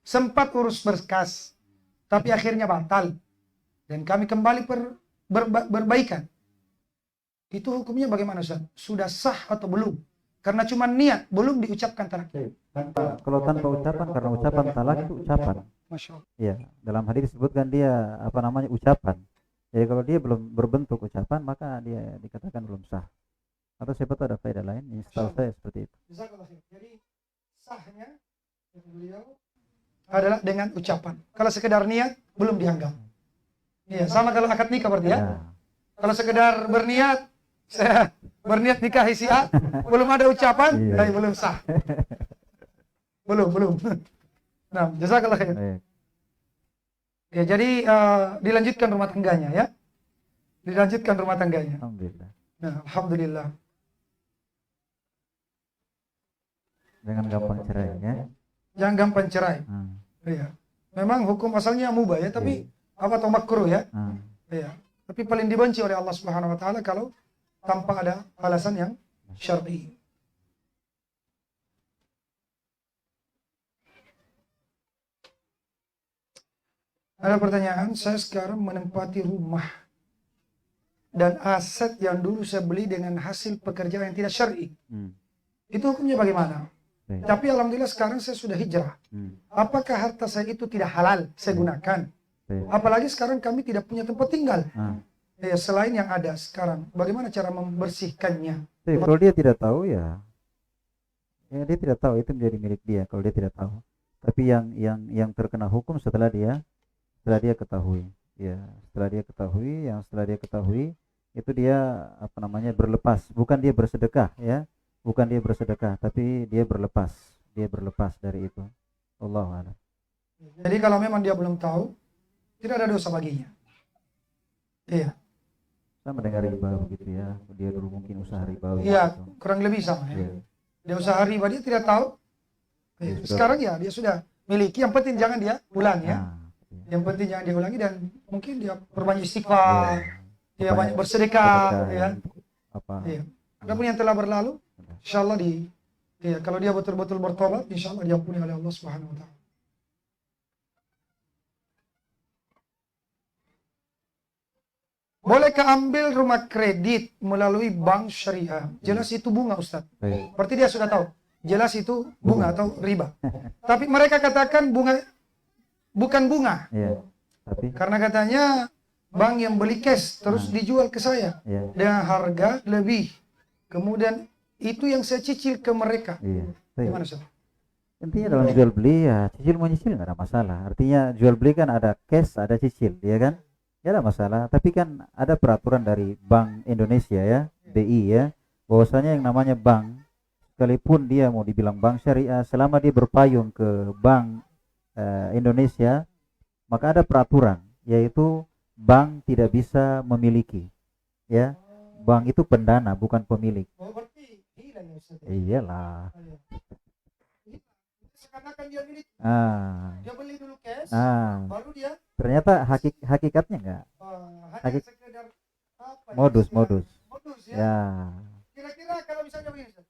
Sempat urus berkas, tapi akhirnya batal. Dan kami kembali berbaikan. Itu hukumnya bagaimana, Ustaz? Sudah sah atau belum? Karena cuma niat, belum diucapkan talak. Kalau tanpa ucapan, karena ucapan talak itu ucapan. Masya Allah. Ya, dalam hadis disebutkan dia apa namanya ucapan. Jadi kalau dia belum berbentuk ucapan maka dia dikatakan belum sah. Atau siapa tahu ada faedah lain? Ya, setahu saya seperti itu. Jazakallah khair. Jadi sahnya beliau adalah dengan ucapan. Kalau sekedar niat belum dianggap. Iya, sama kalau akad nikah berarti ya. Ya. Kalau sekedar berniat, saya berniat nikahi si A, belum ada ucapan, Iya. belum sah. Belum. Nah, jazakallah khair. Baik. Ya, jadi dilanjutkan rumah tangganya ya. Dilanjutkan rumah tangganya. Alhamdulillah. Nah, alhamdulillah. Dengan gampang cerai ya. Jangan gampang cerai. Iya. Memang hukum asalnya mubah ya, tapi apa atau makruh ya. Iya. Tapi paling dibenci oleh Allah Subhanahu wa taala kalau tanpa ada alasan yang syar'i. Ada pertanyaan, saya sekarang menempati rumah dan aset yang dulu saya beli dengan hasil pekerjaan yang tidak syar'i. Itu hukumnya bagaimana? Baik. Tapi alhamdulillah sekarang saya sudah hijrah. Apakah harta saya itu tidak halal saya gunakan? Baik. Apalagi sekarang kami tidak punya tempat tinggal. Ah. Ya, selain yang ada sekarang, bagaimana cara membersihkannya? Tapi kalau dia tidak tahu ya dia tidak tahu, itu menjadi milik dia kalau dia tidak tahu. Tapi yang terkena hukum setelah dia ketahui. Ya, setelah dia ketahui itu dia apa namanya berlepas, bukan dia bersedekah ya. Bukan dia bersedekah, tapi dia berlepas dari itu. Allahu a'lam. Jadi kalau memang dia belum tahu, tidak ada dosa baginya. Iya. Saya mendengar riba begitu ya. Dia dulu mungkin usaha riba. Iya, kurang lebih sama ya. Iya. Dia usaha riba, dia tidak tahu. Ya, sudah. Sekarang ya dia sudah miliki, yang penting jangan dia ulangi ya. Nah, iya. Yang penting jangan diulangi dan mungkin dia perbanyak istighfar, dia Banyak banyak bersedekah, sedekah ya. untuk apa? Iya. Adapun yang telah berlalu, insyaallah kalau dia betul-betul bertobat, insyaallah diampuni oleh Allah Subhanahu wa taala. Bolehkah ambil rumah kredit melalui bank syariah? Jelas itu bunga, Ustaz. Baik. Berarti dia sudah tahu. Jelas itu bunga atau riba. Tapi mereka katakan bunga bukan bunga. Iya. Tapi Karena katanya bank yang beli cash terus dijual ke saya iya. dengan harga lebih. Kemudian itu yang saya cicil ke mereka. Iya. Baik. Gimana, Ustaz? Intinya dalam jual beli ya cicil menyicil nggak ada masalah. Artinya jual beli kan ada cash, ada cicil, ya kan? Ya ada masalah. Tapi kan ada peraturan dari Bank Indonesia ya, BI ya, bahwasanya yang namanya bank, sekalipun dia mau dibilang bank syariah, selama dia berpayung ke Bank Indonesia, maka ada peraturan, yaitu bank tidak bisa memiliki, ya. Bank itu pendana, bukan pemilik. Oh, berarti hilang ya, Ustaz. Iyalah. Seakan-akan dia milik. Dia beli dulu cash, baru dia Ternyata hakikatnya enggak. hanya sekedar apa ya, Modus ya. ya. Kira-kira kalau misalnya begini, Ustaz.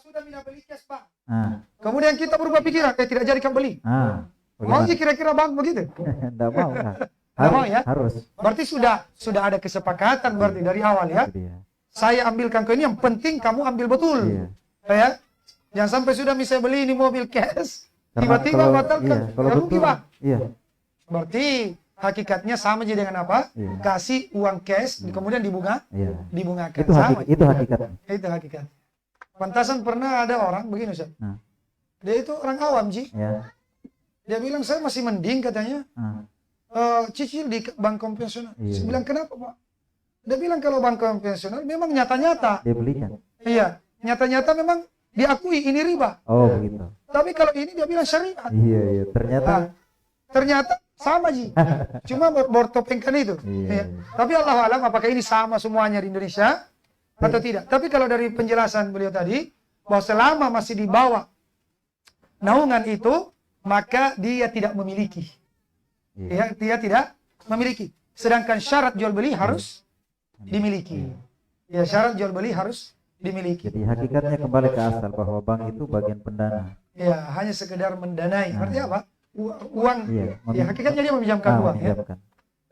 Sudah mina beli cash, Bang. Ah, Kemudian kita berubah pikiran, tidak jadi kan beli. Mau bagaimana? sih kira-kira Bang begitu? Enggak mau lah. Nggak mau ya? Harus. Berarti sudah ada kesepakatan berarti dari awal ya. Itu dia. Saya ambilkan ke ini, yang penting kamu ambil betul. Iya. Ya. Jangan sampai sudah misalnya beli ini mobil cash, Karena tiba-tiba kalau- batalkan. iya, kalau Ya rugi, betul, Bang. iya. Berarti hakikatnya sama aja dengan apa? Iya. Kasih uang cash, kemudian Iya. dibungakan. Itu Sama. itu hakikatnya. Itu hakikat. Pantasan pernah ada orang begini, Ustaz. Nah. Dia itu orang awam, Ji. Ya. Dia bilang saya masih mending katanya cicil di bank konvensional. Iya. Saya bilang kenapa, Pak? Dia bilang kalau bank konvensional memang nyata-nyata. Dia belikan. Iya, nyata-nyata memang diakui ini riba. Oh, begitu. Tapi kalau ini dia bilang syariat. Iya. Ternyata Nah, ternyata sama, Ji. Cuma bertopengkan itu. Iya. Iya. Tapi Allah alam apakah ini sama semuanya di Indonesia atau tidak. Tapi kalau dari penjelasan beliau tadi, bahwa selama masih di bawah naungan itu, maka dia tidak memiliki. Iya. Ya, dia tidak memiliki. Sedangkan syarat jual beli harus dimiliki. Ya, syarat jual beli harus dimiliki. Jadi hakikatnya kembali ke asal bahwa bank itu bagian pendana. Ya, hanya sekedar mendanai. Artinya apa? Uang. Iya. Ya, hakikatnya dia meminjamkan uang. Ya. Meminjamkan.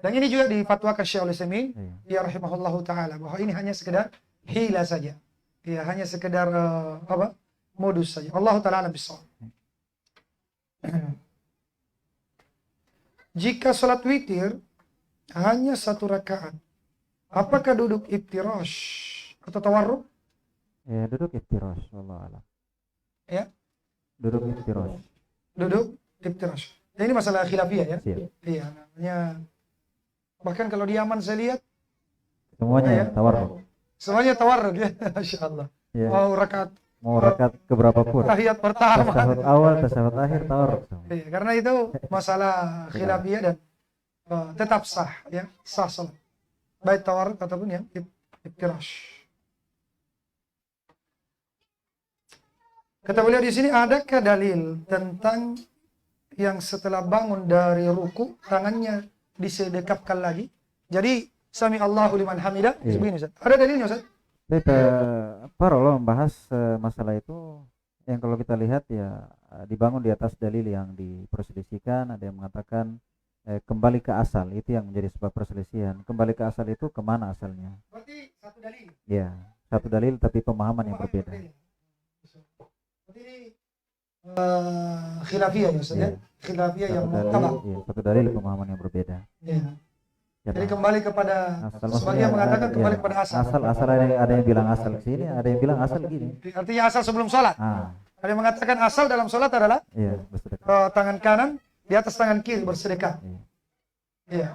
Dan ini juga difatwakan Syekh Al-Utsaimin, Iya. ya rahimahullahu taala, bahwa ini hanya sekedar hila saja. Ya, hanya sekedar modus saja. Allah taala alam bissawab. jika sholat witir hanya 1 rakaat, apakah duduk iftirash atau tawarruk? Ya, duduk iftirash, wallahu alam. Ya, Duduk iftirash. duduk iftirash. Ya, ini masalah khilafiyah ya. Siap. Iya, namanya bahkan kalau di Yaman saya lihat Semuanya Ya. tawarruk. semuanya tawarruk ya. Masya Allah. Ya. Mau rakaat Mau rakaat keberapa pun. tahiyat pertama. Tasahud awal, tasahud akhir tawarruk. Iya, karena itu masalah khilafiyah dan tetap sah ya, sah salat. Baik tawarruk ataupun yang iftirash. Kata beliau di sini, adakah dalil tentang yang setelah bangun dari ruku tangannya disedekapkan lagi? Jadi sami Allahu liman hamidah, Iya. begini Ustaz. Ada dalilnya Ustaz? Kita para ulama membahas masalah itu yang kalau kita lihat ya dibangun di atas dalil yang diperselisihkan. Ada yang mengatakan kembali ke asal, itu yang menjadi sebab perselisihan. Kembali ke asal itu kemana asalnya? Berarti satu dalil. Ya, satu dalil tapi pemahaman yang berbeda. Berarti ini khilafiyah ya Ustaz ya? Iya. Khilafiyah yang Satu dalil, mu'tabar. ya, satu dalil pemahaman yang berbeda. Iya. Ya, Jadi kembali kepada asal sebagian maksudnya mengatakan ada- kembali ya, kepada asal. asal ada yang bilang asal sini, ada yang bilang asal gini. Artinya asal sebelum sholat. Ah, Ada yang mengatakan asal dalam sholat adalah iya, bersedekah. tangan kanan di atas tangan kiri bersedekah. Iya. Iya.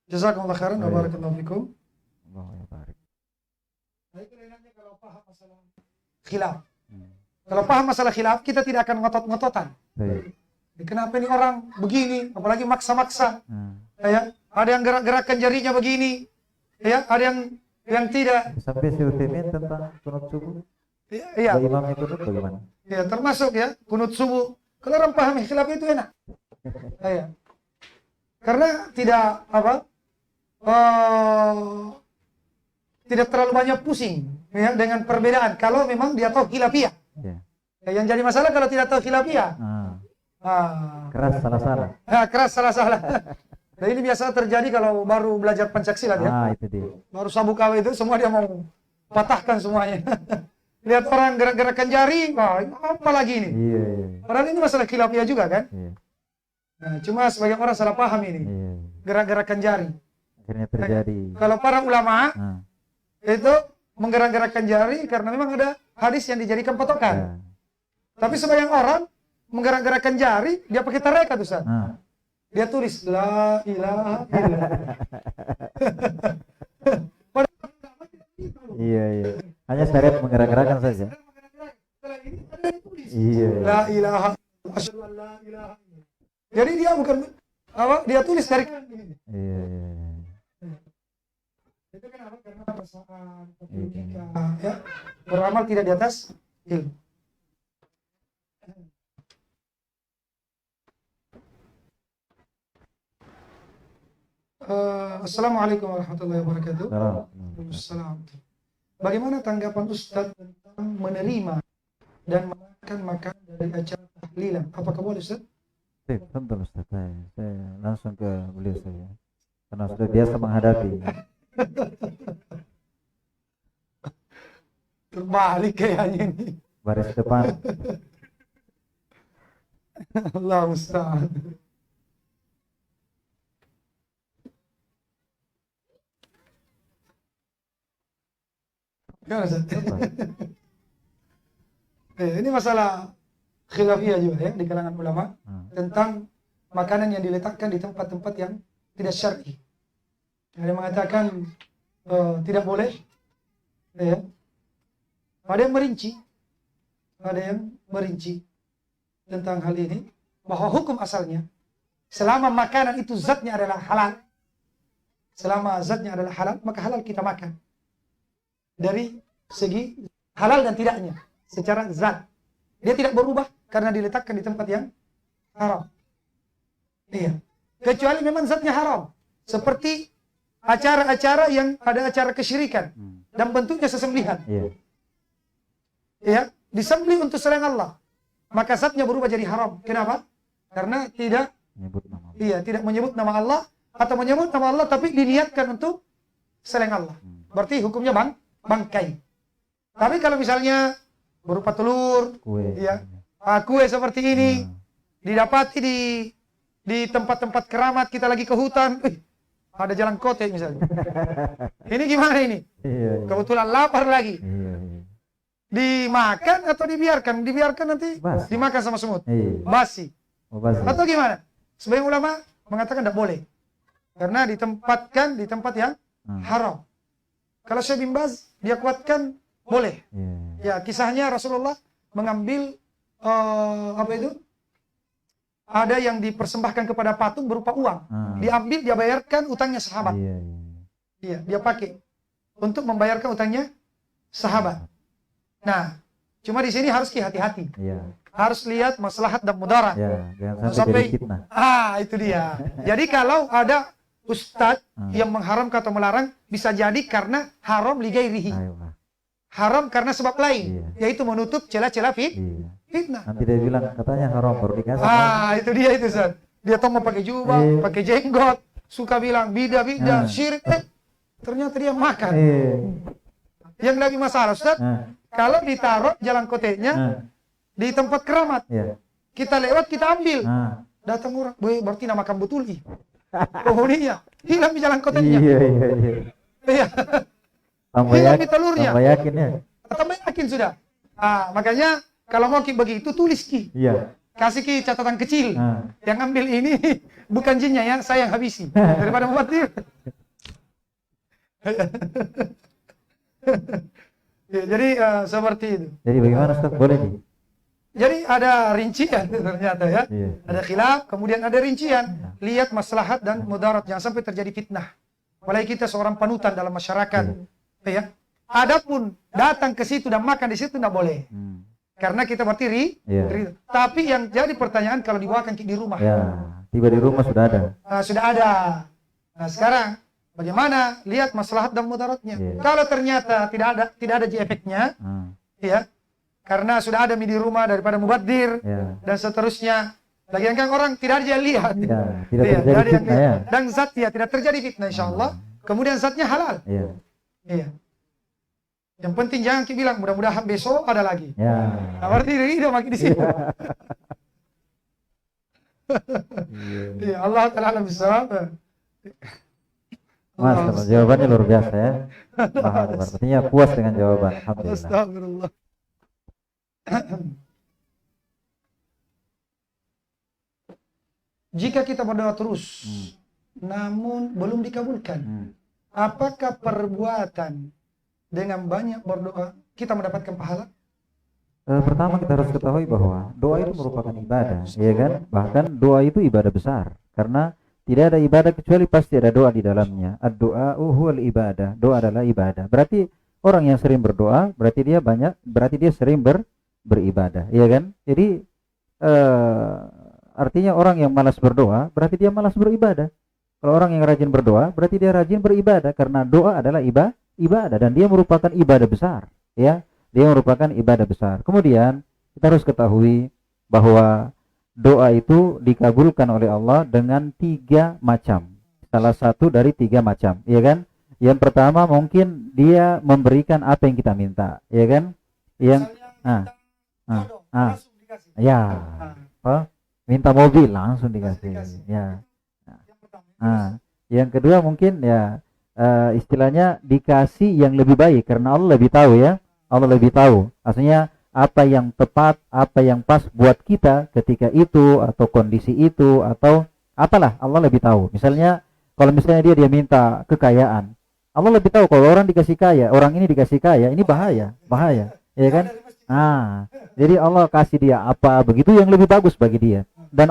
Jazakumullah khairan wa barakallahu fikum. Allah ya barik. Kalau paham masalah khilaf. Hmm. Kalau paham masalah khilaf, kita tidak akan ngotot-ngototan. Baik. Kenapa ini orang begini, apalagi maksa-maksa. Nah, Ya, ada yang gerak-gerakkan jarinya begini. Ya, ada yang tidak. sampai si Utsaimin tentang kunut subuh. Iya. Imam itu bagaimana? Ya, termasuk ya kunut subuh. Kalau orang paham khilaf itu enak. Ya. Karena tidak tidak terlalu banyak pusing ya, dengan perbedaan. Kalau memang dia tahu khilafiyah. Ya. Ya, yang jadi masalah kalau tidak tahu khilafiyah. Keras salah-salah. Keras salah-salah. Dan ini biasa terjadi kalau baru belajar Pancasila ya. Itu dia. Baru sabuk KW itu semua dia mau patahkan semuanya. Lihat orang gerak-gerakkan jari, wah apa lagi ini? Iya, iya. Padahal ini masalah khilafiyah juga kan? Iya. Nah, cuma sebagian orang salah paham ini. Iya. Gerak-gerakkan jari. Akhirnya terjadi. Kalau para ulama Nah, itu menggerak-gerakkan jari karena memang ada hadis yang dijadikan patokan. ya. Tapi sebagian orang menggerak-gerakkan jari, dia pakai tarekat Ustaz. Nah, Dia tulis la ilaha illallah. iya, iya. Hanya syariat menggerak-gerakkan saja. Setelah ini ada yang tulis. Iya. La ilaha asyhadu an la ilaha illallah. Jadi dia bukan dia tulis dari Iya, iya, iya. itu kan apa? Karena perasaan, logika, ya. Beramal tidak di atas ilmu. Assalamualaikum warahmatullahi wabarakatuh. Waalaikumsalam. Bagaimana tanggapan Ustadz tentang menerima dan makan makanan dari acara tahlilan? Apakah boleh Ustadz? Tentu Ustaz. Saya langsung ke beliau saja. Karena sudah biasa menghadapi. Terbalik kayaknya ini. Baris depan. Allah musta'an. Gimana Ustaz? Ini masalah khilafiyah juga ya di kalangan ulama tentang makanan yang diletakkan di tempat-tempat yang tidak syar'i. Ada yang mengatakan tidak boleh, ya. Ada yang merinci tentang hal ini bahwa hukum asalnya selama makanan itu zatnya adalah halal, maka halal kita makan dari segi halal dan tidaknya secara zat. Dia tidak berubah karena diletakkan di tempat yang haram. Iya. Kecuali memang zatnya haram. Seperti acara-acara yang ada acara kesyirikan dan bentuknya sesembelihan. Iya. Ya, disembelih untuk selain Allah. Maka zatnya berubah jadi haram. Kenapa? Karena tidak Menyebut nama. tidak menyebut nama Allah atau menyebut nama Allah tapi diniatkan untuk selain Allah. Berarti hukumnya bangkai. Tapi kalau misalnya berupa telur, Kue. ya, kue seperti ini didapati di tempat-tempat keramat, kita lagi ke hutan, ada jalan kote misalnya. Ini gimana ini? Iya, iya. Kebetulan lapar lagi. Iya, iya. Dimakan atau dibiarkan? Dibiarkan nanti Basi. dimakan sama semut. Iya. Basi. Oh, basi. Atau gimana? Sebagian ulama mengatakan tidak boleh. Karena ditempatkan di tempat yang haram. Kalau Syekh bin Baz dia kuatkan boleh. Iya. Ya, kisahnya Rasulullah mengambil apa itu? Ada yang dipersembahkan kepada patung berupa uang. Diambil, dia bayarkan utangnya sahabat. Iya, iya. Iya, dia pakai untuk membayarkan utangnya sahabat. Nah, cuma di sini harus hati-hati. Iya. Harus lihat maslahat dan mudarat. Ya, jangan sampai Sampai jadi fitnah. itu dia. Jadi kalau ada ustadz yang mengharamkan atau melarang, bisa jadi karena haram ligairihi. Ayo. Haram karena sebab lain, yaitu menutup celah-celah Iya. fitnah. Nanti dia bilang katanya haram baru dikasih. Itu dia itu, Ustaz. Dia tahu mau pakai jubah, pakai jenggot, suka bilang bida-bida, syirik. Ternyata dia makan. Yang lebih masalah, Ustaz, kalau ditaruh jalan koteknya di tempat keramat, kita lewat, kita ambil. Datang orang, berarti nak makan betul. Penghuninya hilang di jalan koteknya. Iya, iya, iya. Iya. Tambah di telurnya. Tambah yakin ya. Tambah yakin sudah. Makanya kalau mau begitu tulis ki. Iya. Kasih ki catatan kecil. Yang ambil ini bukan jinnya ya, saya yang habisi. Daripada membuat ya, jadi seperti itu. Jadi bagaimana Ustaz? Boleh nih? Jadi ada rincian ternyata ya. Iya. Ada khilaf, kemudian ada rincian. Lihat maslahat dan mudarat, jangan sampai terjadi fitnah. Apalagi kita seorang panutan dalam masyarakat. Ya. Adapun datang ke situ dan makan di situ tidak boleh. Karena kita berarti ri. Tapi yang jadi pertanyaan kalau dibawakan di rumah. Ya, tiba di rumah sudah ada. Sudah ada. Nah, sekarang bagaimana lihat maslahat dan mudaratnya. Kalau ternyata tidak ada efeknya, ya. Karena sudah ada mie di rumah daripada mubadzir dan seterusnya. Lagian kan orang tidak ada yang lihat. Tidak terjadi fitnah ya. Dan zatnya tidak terjadi fitnah insyaallah. Kemudian zatnya halal. Iya. Yang penting jangan kita bilang mudah-mudahan besok ada lagi. Nah, berarti ridho makin di situ. Iya, Allah taala bisawab. Mas, jawabannya luar biasa ya. Artinya puas dengan jawaban. Alhamdulillah. Astagfirullah. Jika kita berdoa terus, namun belum dikabulkan, apakah perbuatan dengan banyak berdoa kita mendapatkan pahala? Pertama kita harus ketahui bahwa doa itu merupakan ibadah, ya kan? Bahkan doa itu ibadah besar, karena tidak ada ibadah kecuali pasti ada doa di dalamnya. Ad-doa huwal ibadah. Doa adalah ibadah. Berarti orang yang sering berdoa, berarti dia sering beribadah, ya kan? Jadi artinya orang yang malas berdoa, berarti dia malas beribadah. Kalau orang yang rajin berdoa, berarti dia rajin beribadah, karena doa adalah ibadah dan dia merupakan ibadah besar, ya. Dia merupakan ibadah besar. Kemudian kita harus ketahui bahwa doa itu dikabulkan oleh Allah dengan 3 macam. Salah satu dari 3 macam, ya kan? Yang pertama mungkin dia memberikan apa yang kita minta, ya kan? Minta mobil langsung dikasih, ya. Yang kedua mungkin ya istilahnya dikasih yang lebih baik, karena Allah lebih tahu ya. Allah lebih tahu. Artinya apa yang tepat, apa yang pas buat kita ketika itu atau kondisi itu atau apalah, Allah lebih tahu. Misalnya kalau misalnya dia minta kekayaan, Allah lebih tahu kalau orang dikasih kaya, orang ini dikasih kaya, ini bahaya, ya kan? Jadi Allah kasih dia apa begitu yang lebih bagus bagi dia. Dan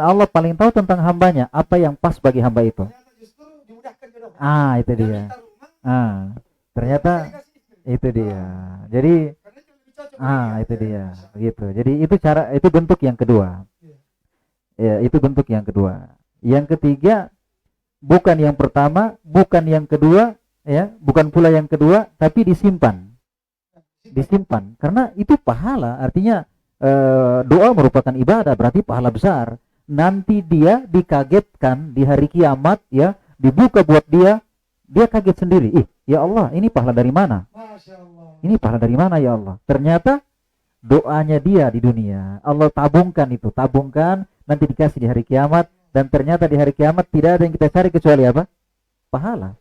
Allah paling tahu tentang hambanya, apa yang pas bagi hamba itu. Itu dia. Ternyata itu dia. Jadi itu dia. Begitu. Jadi itu bentuk yang kedua. Ya, itu bentuk yang kedua. Yang ketiga bukan yang pertama, bukan yang kedua, ya, bukan pula yang kedua, tapi disimpan. Karena itu pahala. Artinya doa merupakan ibadah, berarti pahala besar. Nanti dia dikagetkan di hari kiamat, ya, dibuka buat dia kaget sendiri. Ya Allah, ini pahala dari mana? Ini pahala dari mana ya Allah? Ternyata doanya dia di dunia. Allah tabungkan nanti dikasih di hari kiamat, dan ternyata di hari kiamat tidak ada yang kita cari kecuali apa? Pahala.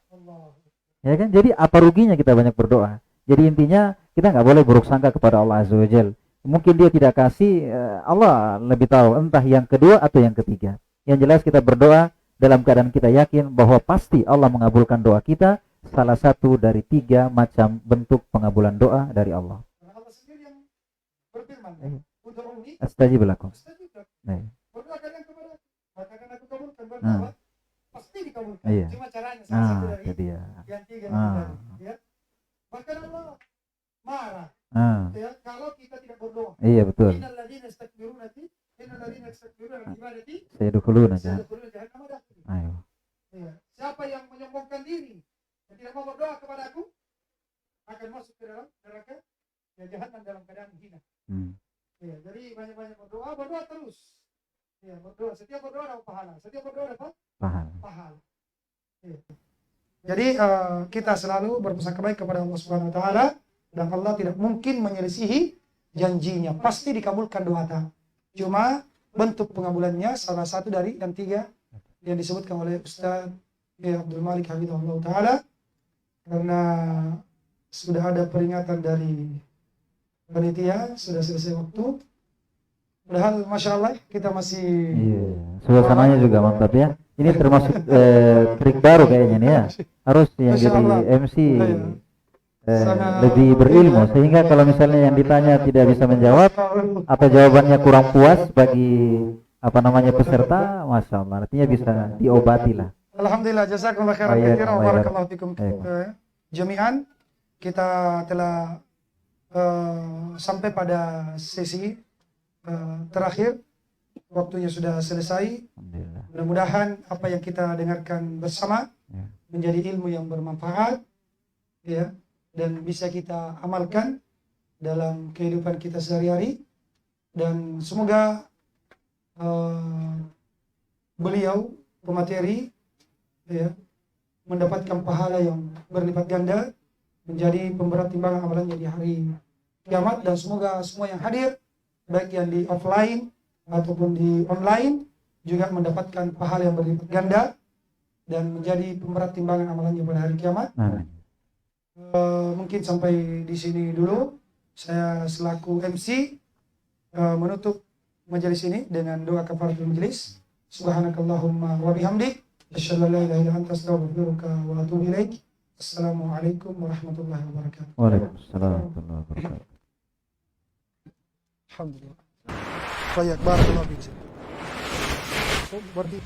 Ya kan? Jadi apa ruginya kita banyak berdoa? Jadi intinya kita nggak boleh buruk sangka kepada Allah Azza wa Jalla. Mungkin dia tidak kasih, Allah lebih tahu, entah yang kedua atau yang ketiga. Yang jelas kita berdoa dalam keadaan kita yakin bahwa pasti Allah mengabulkan doa kita, salah satu dari 3 macam bentuk pengabulan doa dari Allah. Allah sendiri yang berfirman, "Ud'uuni Astajib lakum." astajib lakum." Nah, Berdoa kalian kepada aku, maka akan aku kabulkan. Berdoa pasti dikabulkan. Iya. Cuma caranya salah satu dari itu dia. yang 3 Ah. tadi, ya. Bahkan Allah marah, ya, kalau kita tidak berdoa. Iya betul. Innal ladzina yastakbiruna an ibadati Saya dulu aja. sayadkhuluna jahannama dakhilin. Ayo. Ya. Siapa yang menyombongkan diri dan tidak mau berdoa kepada aku akan masuk ke dalam neraka, ya, jahanam dalam keadaan hina. Ya, jadi banyak-banyak berdoa terus. Ya, berdoa, setiap berdoa dapat pahala, setiap berdoa dapat pahala. Ya. Jadi kita selalu berpesan kebaikan kepada Allah Subhanahu wa taala, dan Allah tidak mungkin menyelisihi janjinya. Pasti dikabulkan doa kita. Cuma bentuk pengabulannya salah satu dari yang 3 yang disebutkan oleh Ustaz Abdul Malik Hafizahullah taala, karena sudah ada peringatan dari panitia, sudah selesai waktu. Padahal Masya Allah kita masih Suasananya juga mantap ya. Ini termasuk trik baru kayaknya nih ya. Harus yang Masya jadi Allah. MC lebih berilmu, sehingga kalau misalnya yang ditanya tidak bisa menjawab atau jawabannya kurang puas bagi peserta, Masya Allah, artinya bisa diobati lah. Alhamdulillah, jazakumullah khairan katsiran wa barakallahu fikum jami'an. Kita telah sampai pada sesi terakhir. Waktunya sudah selesai. Mudah-mudahan apa yang kita dengarkan bersama menjadi ilmu yang bermanfaat, ya, dan bisa kita amalkan dalam kehidupan kita sehari-hari. Dan semoga beliau pemateri, ya, mendapatkan pahala yang berlipat ganda, menjadi pemberat timbangan amalannya di hari kiamat. Dan semoga semua yang hadir, baik yang di offline ataupun di online, juga mendapatkan pahala yang berlipat ganda dan menjadi pemberat timbangan amalannya pada hari kiamat. Mungkin sampai di sini dulu. Saya selaku MC menutup majelis ini dengan doa kafaratul majelis. Subhanakallahumma wa bihamdik, asyhadu an la ilaha illa anta, astaghfiruka wa atubu ilaik. Assalamualaikum warahmatullahi wabarakatuh. Waalaikumsalam warahmatullahi wabarakatuh. Alhamdulillah. Baik, barakallahu fiik. So, berarti